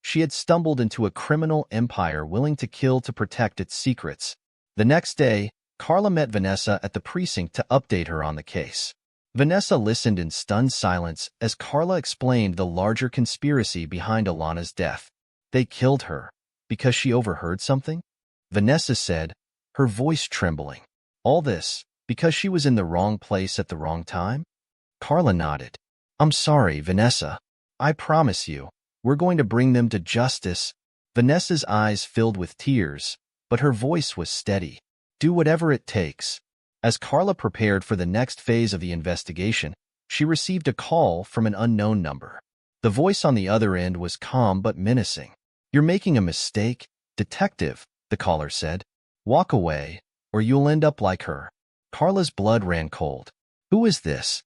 She had stumbled into a criminal empire willing to kill to protect its secrets. The next day, Carla met Vanessa at the precinct to update her on the case. Vanessa listened in stunned silence as Carla explained the larger conspiracy behind Alana's death. They killed her because she overheard something? Vanessa said, her voice trembling. All this because she was in the wrong place at the wrong time? Carla nodded. I'm sorry, Vanessa. I promise you, we're going to bring them to justice. Vanessa's eyes filled with tears, but her voice was steady. Do whatever it takes. As Carla prepared for the next phase of the investigation, she received a call from an unknown number. The voice on the other end was calm but menacing. You're making a mistake, detective, the caller said. Walk away, or you'll end up like her. Carla's blood ran cold. Who is this?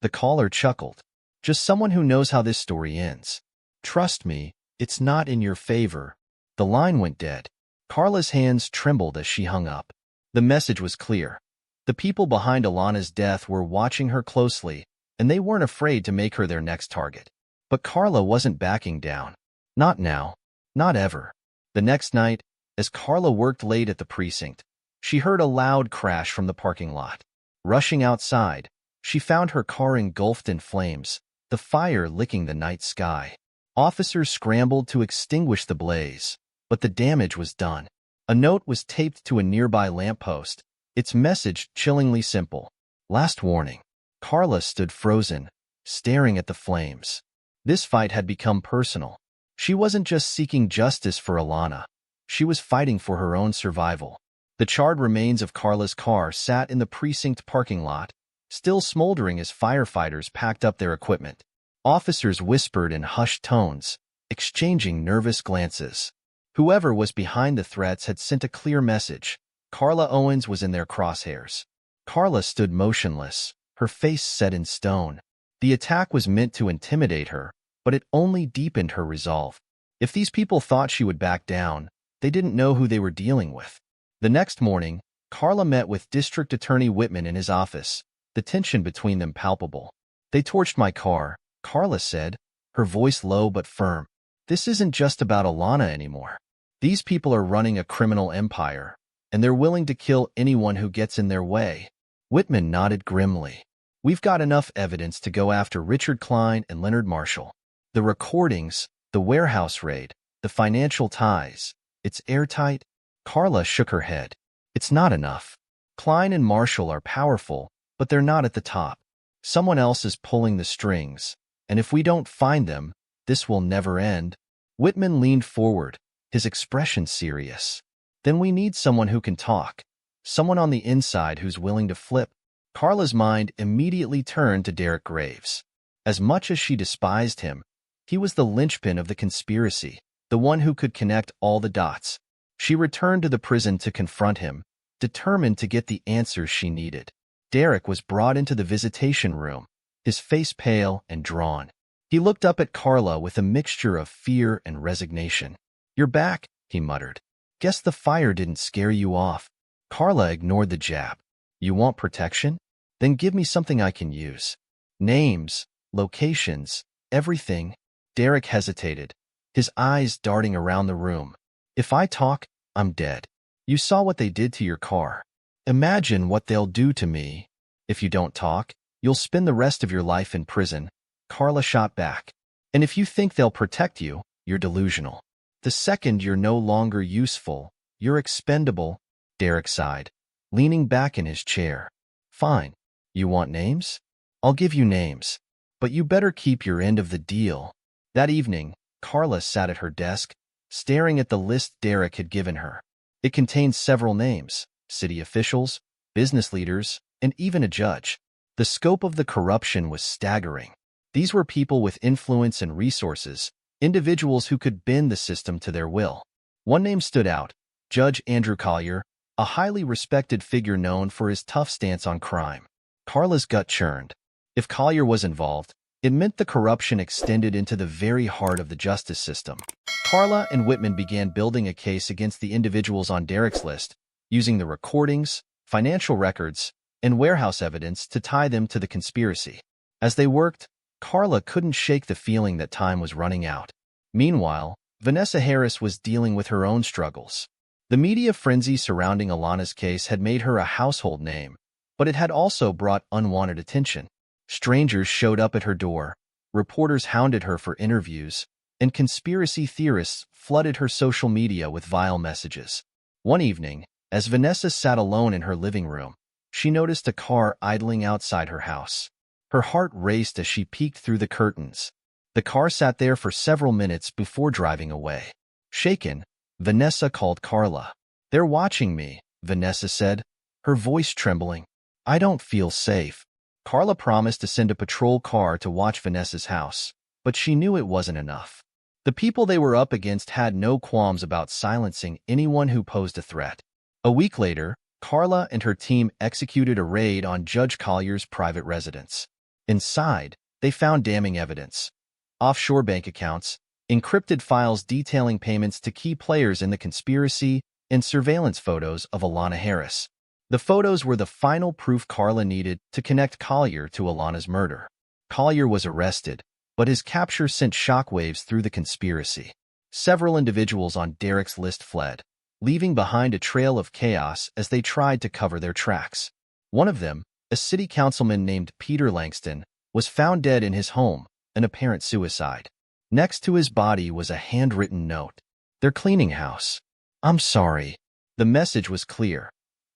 The caller chuckled. Just someone who knows how this story ends. Trust me, it's not in your favor. The line went dead. Carla's hands trembled as she hung up. The message was clear. The people behind Alana's death were watching her closely, and they weren't afraid to make her their next target. But Carla wasn't backing down. Not now. Not ever. The next night, as Carla worked late at the precinct, she heard a loud crash from the parking lot. Rushing outside, she found her car engulfed in flames, the fire licking the night sky. Officers scrambled to extinguish the blaze, but the damage was done. A note was taped to a nearby lamppost, its message chillingly simple. Last warning. Carla stood frozen, staring at the flames. This fight had become personal. She wasn't just seeking justice for Alana. She was fighting for her own survival. The charred remains of Carla's car sat in the precinct parking lot, still smoldering as firefighters packed up their equipment. Officers whispered in hushed tones, exchanging nervous glances. Whoever was behind the threats had sent a clear message. Carla Owens was in their crosshairs. Carla stood motionless, her face set in stone. The attack was meant to intimidate her, but it only deepened her resolve. If these people thought she would back down, they didn't know who they were dealing with. The next morning, Carla met with District Attorney Whitman in his office, the tension between them palpable. They torched my car, Carla said, her voice low but firm. This isn't just about Alana anymore. These people are running a criminal empire, and they're willing to kill anyone who gets in their way. Whitman nodded grimly. We've got enough evidence to go after Richard Klein and Leonard Marshall. The recordings, the warehouse raid, the financial ties. It's airtight. Carla shook her head. It's not enough. Klein and Marshall are powerful, but they're not at the top. Someone else is pulling the strings, and if we don't find them, this will never end. Whitman leaned forward, his expression serious. Then we need someone who can talk, someone on the inside who's willing to flip. Carla's mind immediately turned to Derek Graves. As much as she despised him, he was the linchpin of the conspiracy, the one who could connect all the dots. She returned to the prison to confront him, determined to get the answers she needed. Derek was brought into the visitation room, his face pale and drawn. He looked up at Carla with a mixture of fear and resignation. You're back, he muttered. Guess the fire didn't scare you off. Carla ignored the jab. You want protection? Then give me something I can use. Names, locations, everything. Derek hesitated, his eyes darting around the room. If I talk, I'm dead. You saw what they did to your car. Imagine what they'll do to me. If you don't talk, you'll spend the rest of your life in prison. Carla shot back. And if you think they'll protect you, you're delusional. The second you're no longer useful, you're expendable. Derek sighed, leaning back in his chair. Fine. You want names? I'll give you names. But you better keep your end of the deal. That evening, Carla sat at her desk, staring at the list Derek had given her. It contained several names, city officials, business leaders, and even a judge. The scope of the corruption was staggering. These were people with influence and resources, individuals who could bend the system to their will. One name stood out, Judge Andrew Collier, a highly respected figure known for his tough stance on crime. Carla's gut churned. If Collier was involved, it meant the corruption extended into the very heart of the justice system. Carla and Whitman began building a case against the individuals on Derek's list, using the recordings, financial records, and warehouse evidence to tie them to the conspiracy. As they worked, Carla couldn't shake the feeling that time was running out. Meanwhile, Vanessa Harris was dealing with her own struggles. The media frenzy surrounding Alana's case had made her a household name, but it had also brought unwanted attention. Strangers showed up at her door, reporters hounded her for interviews, and conspiracy theorists flooded her social media with vile messages. One evening, as Vanessa sat alone in her living room, she noticed a car idling outside her house. Her heart raced as she peeked through the curtains. The car sat there for several minutes before driving away. Shaken, Vanessa called Carla. "They're watching me," Vanessa said, her voice trembling. "I don't feel safe." Carla promised to send a patrol car to watch Vanessa's house, but she knew it wasn't enough. The people they were up against had no qualms about silencing anyone who posed a threat. A week later, Carla and her team executed a raid on Judge Collier's private residence. Inside, they found damning evidence: offshore bank accounts, encrypted files detailing payments to key players in the conspiracy, and surveillance photos of Alana Harris. The photos were the final proof Carla needed to connect Collier to Alana's murder. Collier was arrested, but his capture sent shockwaves through the conspiracy. Several individuals on Derek's list fled, leaving behind a trail of chaos as they tried to cover their tracks. One of them, a city councilman named Peter Langston, was found dead in his home, an apparent suicide. Next to his body was a handwritten note: "They're cleaning house. I'm sorry." The message was clear.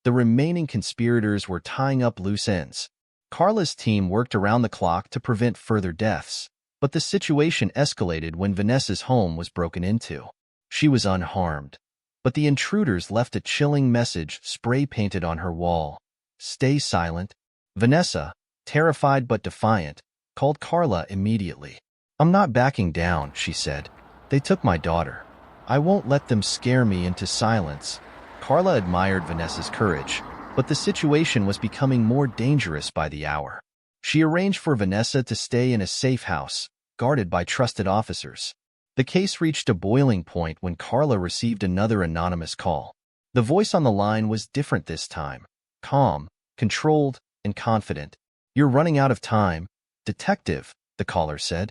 The remaining conspirators were tying up loose ends. Carla's team worked around the clock to prevent further deaths, but the situation escalated when Vanessa's home was broken into. She was unharmed, but the intruders left a chilling message spray-painted on her wall: "Stay silent." Vanessa, terrified but defiant, called Carla immediately. "I'm not backing down," she said. "They took my daughter. I won't let them scare me into silence." Carla admired Vanessa's courage, but the situation was becoming more dangerous by the hour. She arranged for Vanessa to stay in a safe house, guarded by trusted officers. The case reached a boiling point when Carla received another anonymous call. The voice on the line was different this time: calm, controlled, and confident. "You're running out of time, detective," the caller said.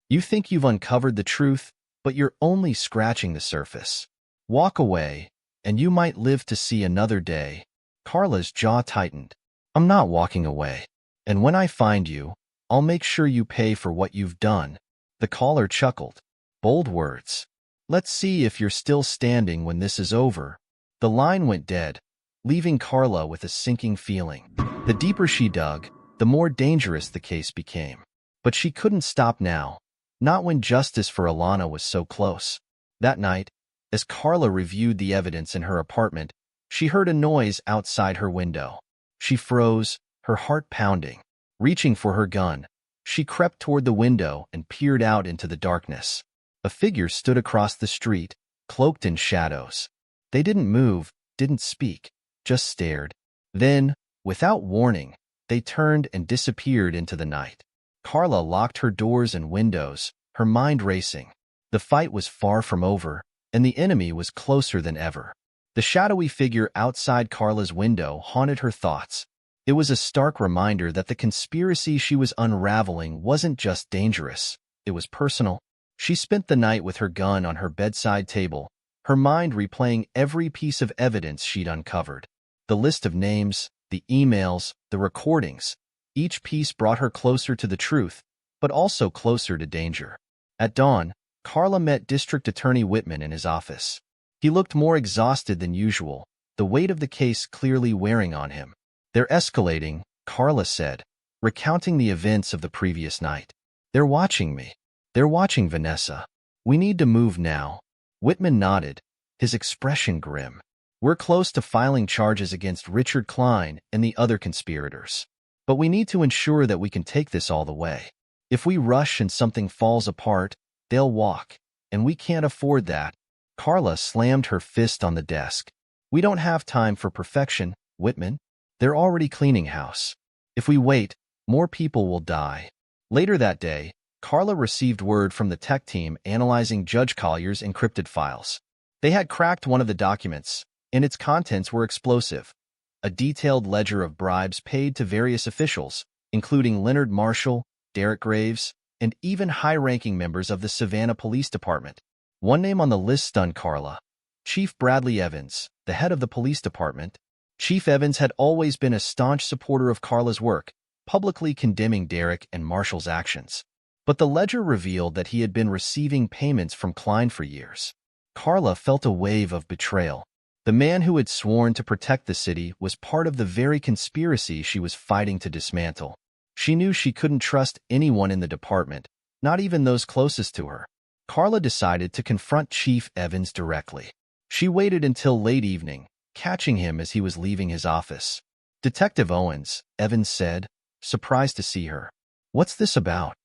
"You think you've uncovered the truth, but you're only scratching the surface. Walk away, and you might live to see another day." Carla's jaw tightened. "I'm not walking away. And when I find you, I'll make sure you pay for what you've done." The caller chuckled. "Bold words. Let's see if you're still standing when this is over." The line went dead, leaving Carla with a sinking feeling. The deeper she dug, the more dangerous the case became. But she couldn't stop now, not when justice for Alana was so close. That night, as Carla reviewed the evidence in her apartment, she heard a noise outside her window. She froze, her heart pounding. Reaching for her gun, she crept toward the window and peered out into the darkness. A figure stood across the street, cloaked in shadows. They didn't move, didn't speak, just stared. Then, without warning, they turned and disappeared into the night. Carla locked her doors and windows, her mind racing. The fight was far from over, and the enemy was closer than ever. The shadowy figure outside Carla's window haunted her thoughts. It was a stark reminder that the conspiracy she was unraveling wasn't just dangerous, it was personal. She spent the night with her gun on her bedside table, her mind replaying every piece of evidence she'd uncovered. The list of names, the emails, the recordings, each piece brought her closer to the truth, but also closer to danger. At dawn, Carla met District Attorney Whitman in his office. He looked more exhausted than usual, the weight of the case clearly wearing on him. "They're escalating," Carla said, recounting the events of the previous night. "They're watching me. They're watching Vanessa. We need to move now." Whitman nodded, his expression grim. "We're close to filing charges against Richard Klein and the other conspirators. But we need to ensure that we can take this all the way. If we rush and something falls apart, they'll walk, and we can't afford that." Carla slammed her fist on the desk. "We don't have time for perfection, Whitman. They're already cleaning house. If we wait, more people will die." Later that day, Carla received word from the tech team analyzing Judge Collier's encrypted files. They had cracked one of the documents, and its contents were explosive: a detailed ledger of bribes paid to various officials, including Leonard Marshall, Derek Graves, and even high-ranking members of the Savannah Police Department. One name on the list stunned Carla. Chief Bradley Evans, the head of the police department. Chief Evans had always been a staunch supporter of Carla's work, publicly condemning Derek and Marshall's actions. But the ledger revealed that he had been receiving payments from Klein for years. Carla felt a wave of betrayal. The man who had sworn to protect the city was part of the very conspiracy she was fighting to dismantle. She knew she couldn't trust anyone in the department, not even those closest to her. Carla decided to confront Chief Evans directly. She waited until late evening, catching him as he was leaving his office. "Detective Owens," Evans said, surprised to see her. "What's this about?"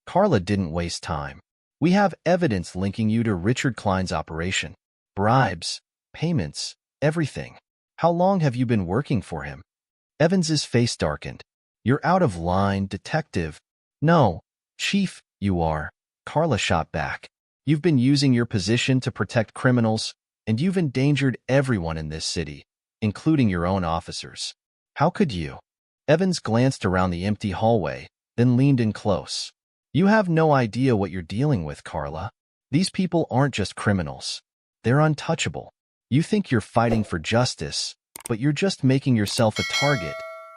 Carla didn't waste time. "We have evidence linking you to Richard Klein's operation. Bribes, payments, everything. How long have you been working for him?" Evans's face darkened. "You're out of line, detective." "No, Chief, you are," Carla shot back. "You've been using your position to protect criminals, and you've endangered everyone in this city, including your own officers. How could you?" Evans glanced around the empty hallway, then leaned in close. "You have no idea what you're dealing with, Carla. These people aren't just criminals. They're untouchable. You think you're fighting for justice, but you're just making yourself a target."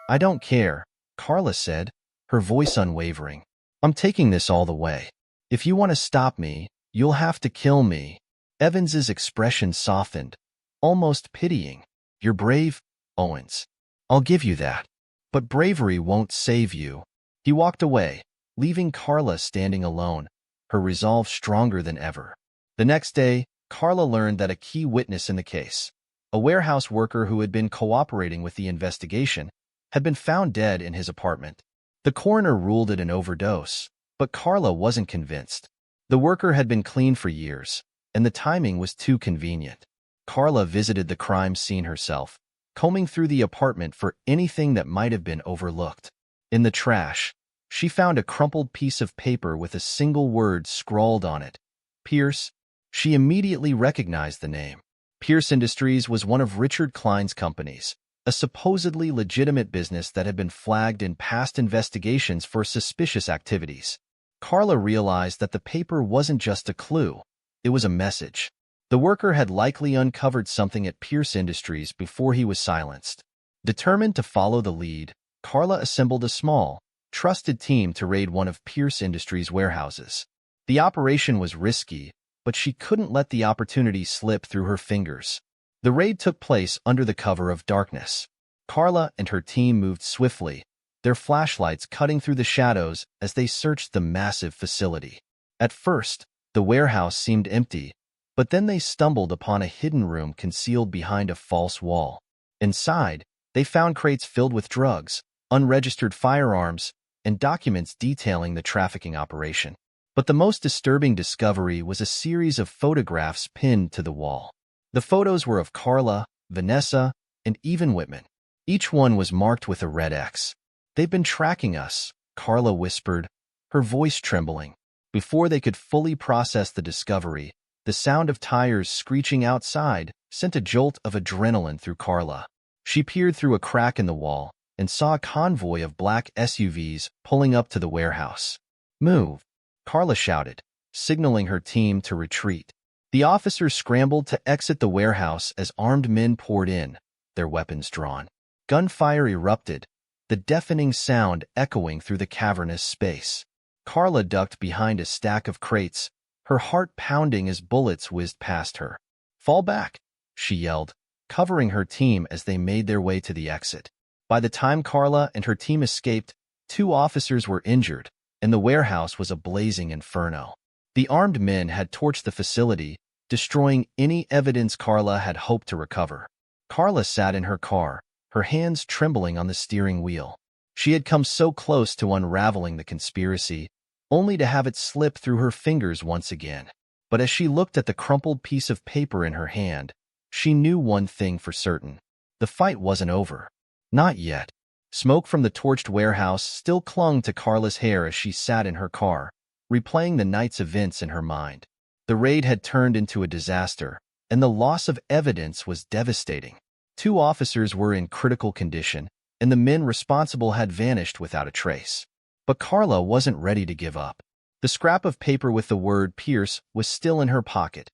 "I don't care," Carla said, her voice unwavering. "I'm taking this all the way. If you want to stop me, you'll have to kill me." Evans's expression softened, almost pitying. "You're brave, Owens. I'll give you that. But bravery won't save you." He walked away, leaving Carla standing alone, her resolve stronger than ever. The next day, Carla learned that a key witness in the case, a warehouse worker who had been cooperating with the investigation, had been found dead in his apartment. The coroner ruled it an overdose, but Carla wasn't convinced. The worker had been clean for years, and the timing was too convenient. Carla visited the crime scene herself, combing through the apartment for anything that might have been overlooked. In the trash, she found a crumpled piece of paper with a single word scrawled on it. "Pierce." She immediately recognized the name. Pierce Industries was one of Richard Klein's companies, a supposedly legitimate business that had been flagged in past investigations for suspicious activities. Carla realized that the paper wasn't just a clue, it was a message. The worker had likely uncovered something at Pierce Industries before he was silenced. Determined to follow the lead, Carla assembled a small, trusted team to raid one of Pierce Industries' warehouses. The operation was risky, but she couldn't let the opportunity slip through her fingers. The raid took place under the cover of darkness. Carla and her team moved swiftly, their flashlights cutting through the shadows as they searched the massive facility. At first, the warehouse seemed empty, but then they stumbled upon a hidden room concealed behind a false wall. Inside, they found crates filled with drugs, unregistered firearms, and documents detailing the trafficking operation. But the most disturbing discovery was a series of photographs pinned to the wall. The photos were of Carla, Vanessa, and even Whitman. Each one was marked with a red X. "They've been tracking us," Carla whispered, her voice trembling. Before they could fully process the discovery, the sound of tires screeching outside sent a jolt of adrenaline through Carla. She peered through a crack in the wall and saw a convoy of black SUVs pulling up to the warehouse. "Move," Carla shouted, signaling her team to retreat. The officers scrambled to exit the warehouse as armed men poured in, their weapons drawn. Gunfire erupted, the deafening sound echoing through the cavernous space. Carla ducked behind a stack of crates, her heart pounding as bullets whizzed past her. "Fall back," she yelled, covering her team as they made their way to the exit. By the time Carla and her team escaped, 2 officers were injured, and the warehouse was a blazing inferno. The armed men had torched the facility, destroying any evidence Carla had hoped to recover. Carla sat in her car, her hands trembling on the steering wheel. She had come so close to unraveling the conspiracy, only to have it slip through her fingers once again. But as she looked at the crumpled piece of paper in her hand, she knew one thing for certain. The fight wasn't over. Not yet. Smoke from the torched warehouse still clung to Carla's hair as she sat in her car, replaying the night's events in her mind. The raid had turned into a disaster, and the loss of evidence was devastating. 2 officers were in critical condition, and the men responsible had vanished without a trace. But Carla wasn't ready to give up. The scrap of paper with the word Pierce was still in her pocket,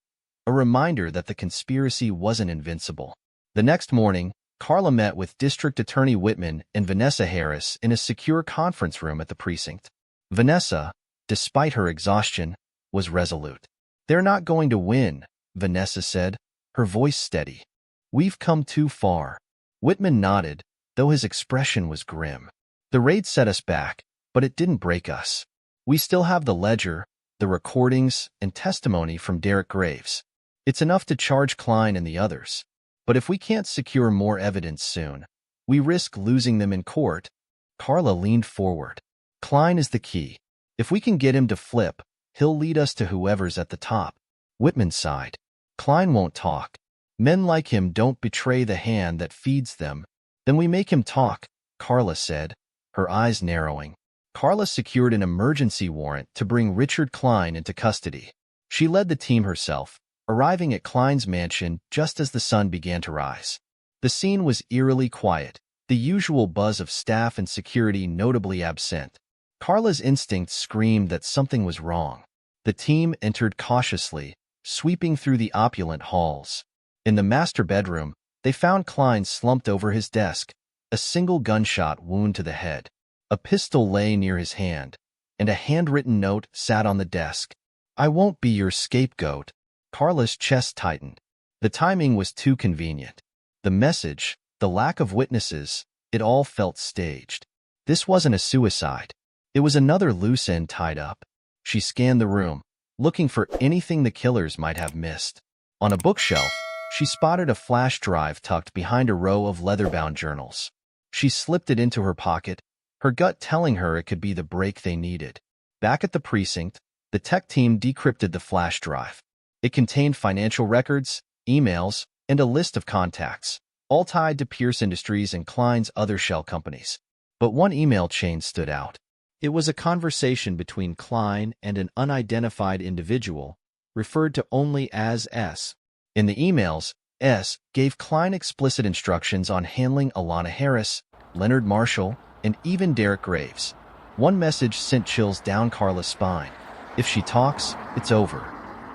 a reminder that the conspiracy wasn't invincible. The next morning, Carla met with District Attorney Whitman and Vanessa Harris in a secure conference room at the precinct. Vanessa, despite her exhaustion, was resolute. "They're not going to win," Vanessa said, her voice steady. "We've come too far." Whitman nodded, though his expression was grim. "The raid set us back, but it didn't break us. We still have the ledger, the recordings, and testimony from Derek Graves. It's enough to charge Klein and the others. But if we can't secure more evidence soon, we risk losing them in court." Carla leaned forward. "Klein is the key. If we can get him to flip, he'll lead us to whoever's at the top." Whitman sighed. "Klein won't talk. Men like him don't betray the hand that feeds them." "Then we make him talk," Carla said, her eyes narrowing. Carla secured an emergency warrant to bring Richard Klein into custody. She led the team herself, arriving at Klein's mansion just as the sun began to rise. The scene was eerily quiet, the usual buzz of staff and security notably absent. Carla's instincts screamed that something was wrong. The team entered cautiously, sweeping through the opulent halls. In the master bedroom, they found Klein slumped over his desk, a single gunshot wound to the head. A pistol lay near his hand, and a handwritten note sat on the desk. "I won't be your scapegoat." Carla's chest tightened. The timing was too convenient. The message, the lack of witnesses, it all felt staged. This wasn't a suicide. It was another loose end tied up. She scanned the room, looking for anything the killers might have missed. On a bookshelf, she spotted a flash drive tucked behind a row of leather-bound journals. She slipped it into her pocket, her gut telling her it could be the break they needed. Back at the precinct, the tech team decrypted the flash drive. It contained financial records, emails, and a list of contacts, all tied to Pierce Industries and Klein's other shell companies. But one email chain stood out. It was a conversation between Klein and an unidentified individual, referred to only as S. In the emails, S. gave Klein explicit instructions on handling Alana Harris, Leonard Marshall, and even Derek Graves. One message sent chills down Carla's spine. "If she talks, it's over.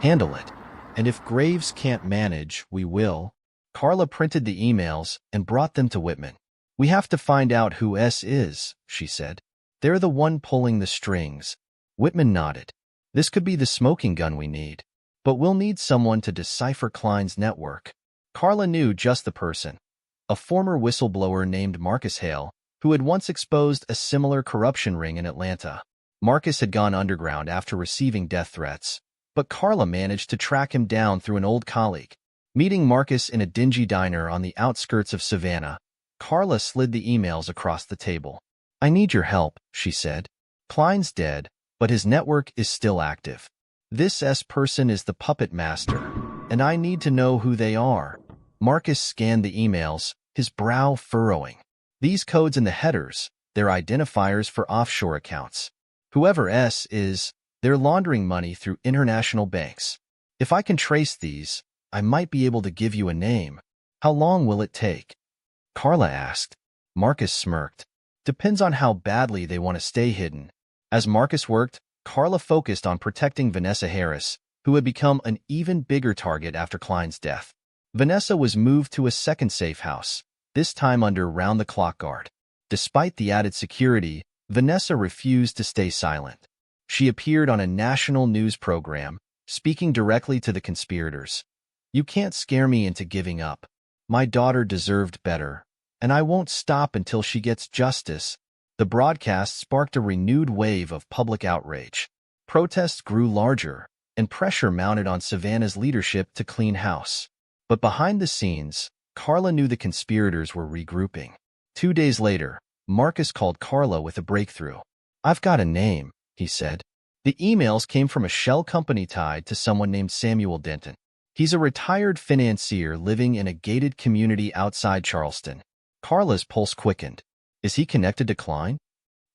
Handle it. And if Graves can't manage, we will." Carla printed the emails and brought them to Whitman. "We have to find out who S is," she said. "They're the one pulling the strings." Whitman nodded. "This could be the smoking gun we need. But we'll need someone to decipher Klein's network." Carla knew just the person. A former whistleblower named Marcus Hale, who had once exposed a similar corruption ring in Atlanta. Marcus had gone underground after receiving death threats, but Carla managed to track him down through an old colleague. Meeting Marcus in a dingy diner on the outskirts of Savannah, Carla slid the emails across the table. "I need your help," she said. "Klein's dead, but his network is still active. This S person is the puppet master, and I need to know who they are." Marcus scanned the emails, his brow furrowing. "These codes in the headers, they're identifiers for offshore accounts. Whoever S is, they're laundering money through international banks. If I can trace these, I might be able to give you a name." "How long will it take?" Carla asked. Marcus smirked. "Depends on how badly they want to stay hidden." As Marcus worked, Carla focused on protecting Vanessa Harris, who had become an even bigger target after Klein's death. Vanessa was moved to a second safe house, this time under round-the-clock guard. Despite the added security, Vanessa refused to stay silent. She appeared on a national news program, speaking directly to the conspirators. "You can't scare me into giving up. My daughter deserved better, and I won't stop until she gets justice." The broadcast sparked a renewed wave of public outrage. Protests grew larger, and pressure mounted on Savannah's leadership to clean house. But behind the scenes, Carla knew the conspirators were regrouping. 2 days later, Marcus called Carla with a breakthrough. "I've got a name," he said. The emails came from a shell company tied to someone named Samuel Denton. He's a retired financier living in a gated community outside Charleston. Carla's pulse quickened. "Is he connected to Klein?"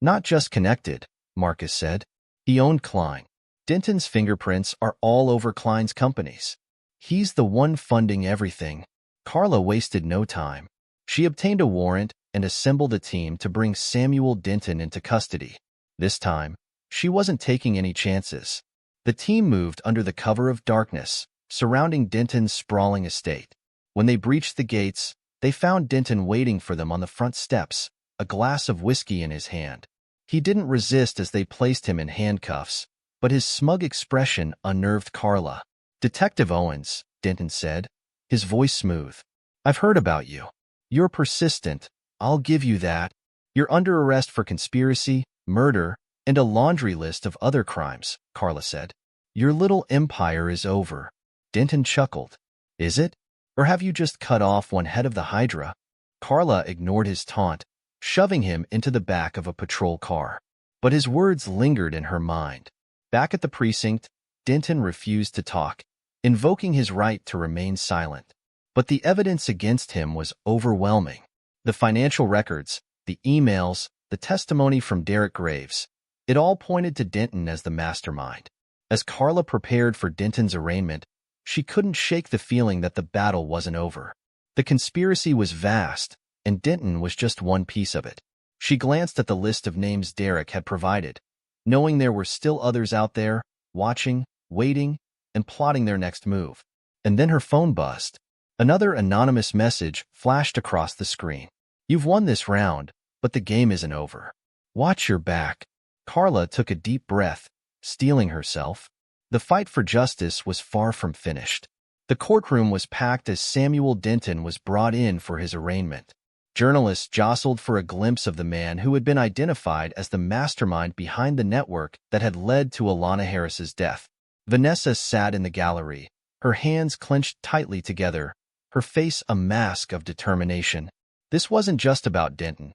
"Not just connected," Marcus said. "He owned Klein. Denton's fingerprints are all over Klein's companies. He's the one funding everything." Carla wasted no time. She obtained a warrant and assembled a team to bring Samuel Denton into custody. This time, She wasn't taking any chances. The team moved under the cover of darkness, surrounding Denton's sprawling estate. When they breached the gates, they found Denton waiting for them on the front steps, a glass of whiskey in his hand. He didn't resist as they placed him in handcuffs, but his smug expression unnerved Carla. "Detective Owens," Denton said, his voice smooth. "I've heard about you. You're persistent, I'll give you that. You're under arrest for conspiracy, murder, and a laundry list of other crimes," Carla said. "Your little empire is over." Denton chuckled. "Is it? Or have you just cut off one head of the Hydra?" Carla ignored his taunt, shoving him into the back of a patrol car. But his words lingered in her mind. Back at the precinct, Denton refused to talk, invoking his right to remain silent. But the evidence against him was overwhelming. The financial records, the emails, the testimony from Derek Graves. It all pointed to Denton as the mastermind. As Carla prepared for Denton's arraignment, she couldn't shake the feeling that the battle wasn't over. The conspiracy was vast, and Denton was just one piece of it. She glanced at the list of names Derek had provided, knowing there were still others out there, watching, waiting, and plotting their next move. And then her phone buzzed. Another anonymous message flashed across the screen. "You've won this round, but the game isn't over. Watch your back." Carla took a deep breath, steeling herself. The fight for justice was far from finished. The courtroom was packed as Samuel Denton was brought in for his arraignment. Journalists jostled for a glimpse of the man who had been identified as the mastermind behind the network that had led to Alana Harris's death. Vanessa sat in the gallery, her hands clenched tightly together, her face a mask of determination. This wasn't just about Denton.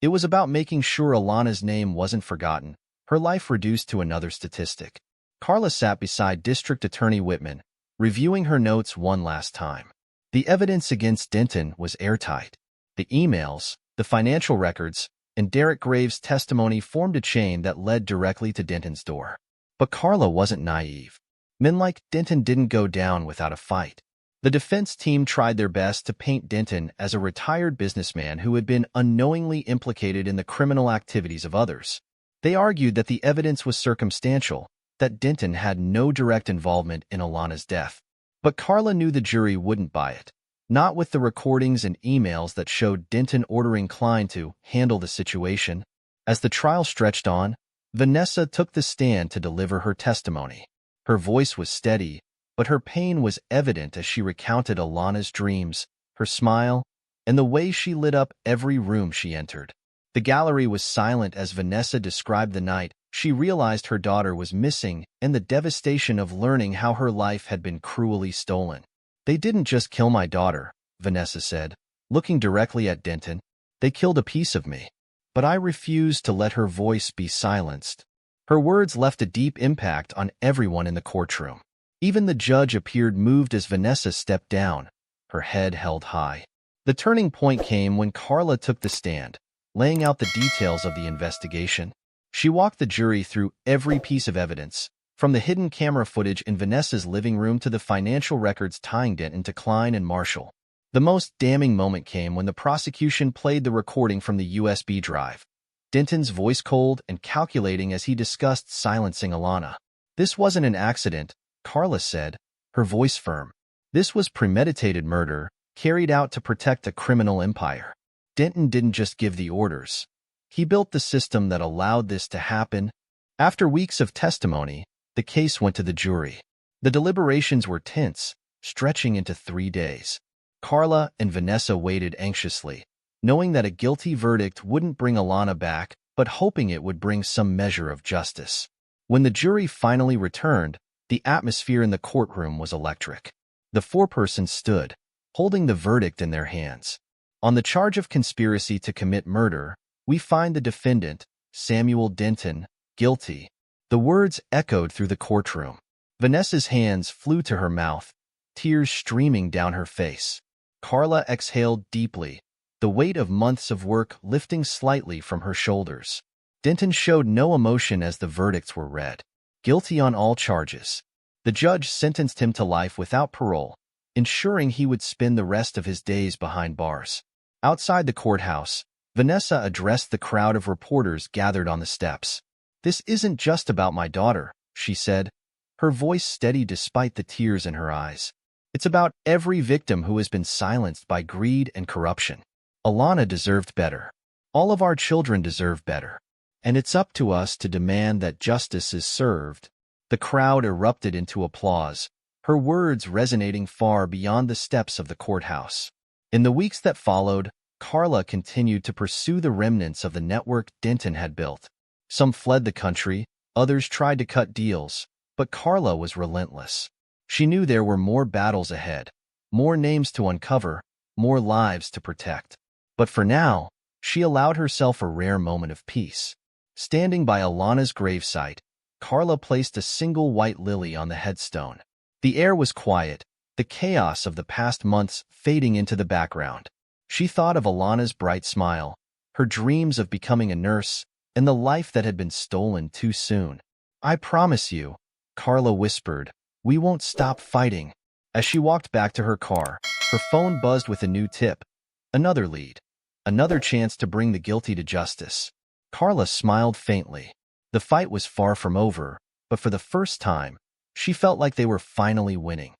It was about making sure Alana's name wasn't forgotten, her life reduced to another statistic. Carla sat beside District Attorney Whitman, reviewing her notes one last time. The evidence against Denton was airtight. The emails, the financial records, and Derek Graves' testimony formed a chain that led directly to Denton's door. But Carla wasn't naive. Men like Denton didn't go down without a fight. The defense team tried their best to paint Denton as a retired businessman who had been unknowingly implicated in the criminal activities of others. They argued that the evidence was circumstantial, that Denton had no direct involvement in Alana's death. But Carla knew the jury wouldn't buy it, not with the recordings and emails that showed Denton ordering Klein to handle the situation. As the trial stretched on, Vanessa took the stand to deliver her testimony. Her voice was steady, but her pain was evident as she recounted Alana's dreams, her smile, and the way she lit up every room she entered. The gallery was silent as Vanessa described the night. She realized her daughter was missing and the devastation of learning how her life had been cruelly stolen. "They didn't just kill my daughter," Vanessa said, looking directly at Denton. "They killed a piece of me." But I refused to let her voice be silenced. Her words left a deep impact on everyone in the courtroom. Even the judge appeared moved as Vanessa stepped down, her head held high. The turning point came when Carla took the stand, laying out the details of the investigation. She walked the jury through every piece of evidence, from the hidden camera footage in Vanessa's living room to the financial records tying Denton to Klein and Marshall. The most damning moment came when the prosecution played the recording from the USB drive. Denton's voice cold and calculating as he discussed silencing Alana. "This wasn't an accident," Carla said, her voice firm. "This was premeditated murder, carried out to protect a criminal empire. Denton didn't just give the orders. He built the system that allowed this to happen." After weeks of testimony, the case went to the jury. The deliberations were tense, stretching into 3 days. Carla and Vanessa waited anxiously, knowing that a guilty verdict wouldn't bring Alana back, but hoping it would bring some measure of justice. When the jury finally returned, the atmosphere in the courtroom was electric. The forepersons stood, holding the verdict in their hands. On the charge of conspiracy to commit murder, we find the defendant, Samuel Denton, guilty. The words echoed through the courtroom. Vanessa's hands flew to her mouth, tears streaming down her face. Carla exhaled deeply, the weight of months of work lifting slightly from her shoulders. Denton showed no emotion as the verdicts were read. Guilty on all charges. The judge sentenced him to life without parole, ensuring he would spend the rest of his days behind bars. Outside the courthouse, Vanessa addressed the crowd of reporters gathered on the steps. "This isn't just about my daughter," she said, her voice steady despite the tears in her eyes. "It's about every victim who has been silenced by greed and corruption. Alana deserved better. All of our children deserve better. And it's up to us to demand that justice is served." The crowd erupted into applause, her words resonating far beyond the steps of the courthouse. In the weeks that followed, Carla continued to pursue the remnants of the network Denton had built. Some fled the country, others tried to cut deals, but Carla was relentless. She knew there were more battles ahead, more names to uncover, more lives to protect. But for now, she allowed herself a rare moment of peace. Standing by Alana's gravesite, Carla placed a single white lily on the headstone. The air was quiet, the chaos of the past months fading into the background. She thought of Alana's bright smile, her dreams of becoming a nurse, and the life that had been stolen too soon. "I promise you," Carla whispered, "we won't stop fighting." As she walked back to her car, her phone buzzed with a new tip. Another lead. Another chance to bring the guilty to justice. Carla smiled faintly. The fight was far from over, but for the first time, she felt like they were finally winning.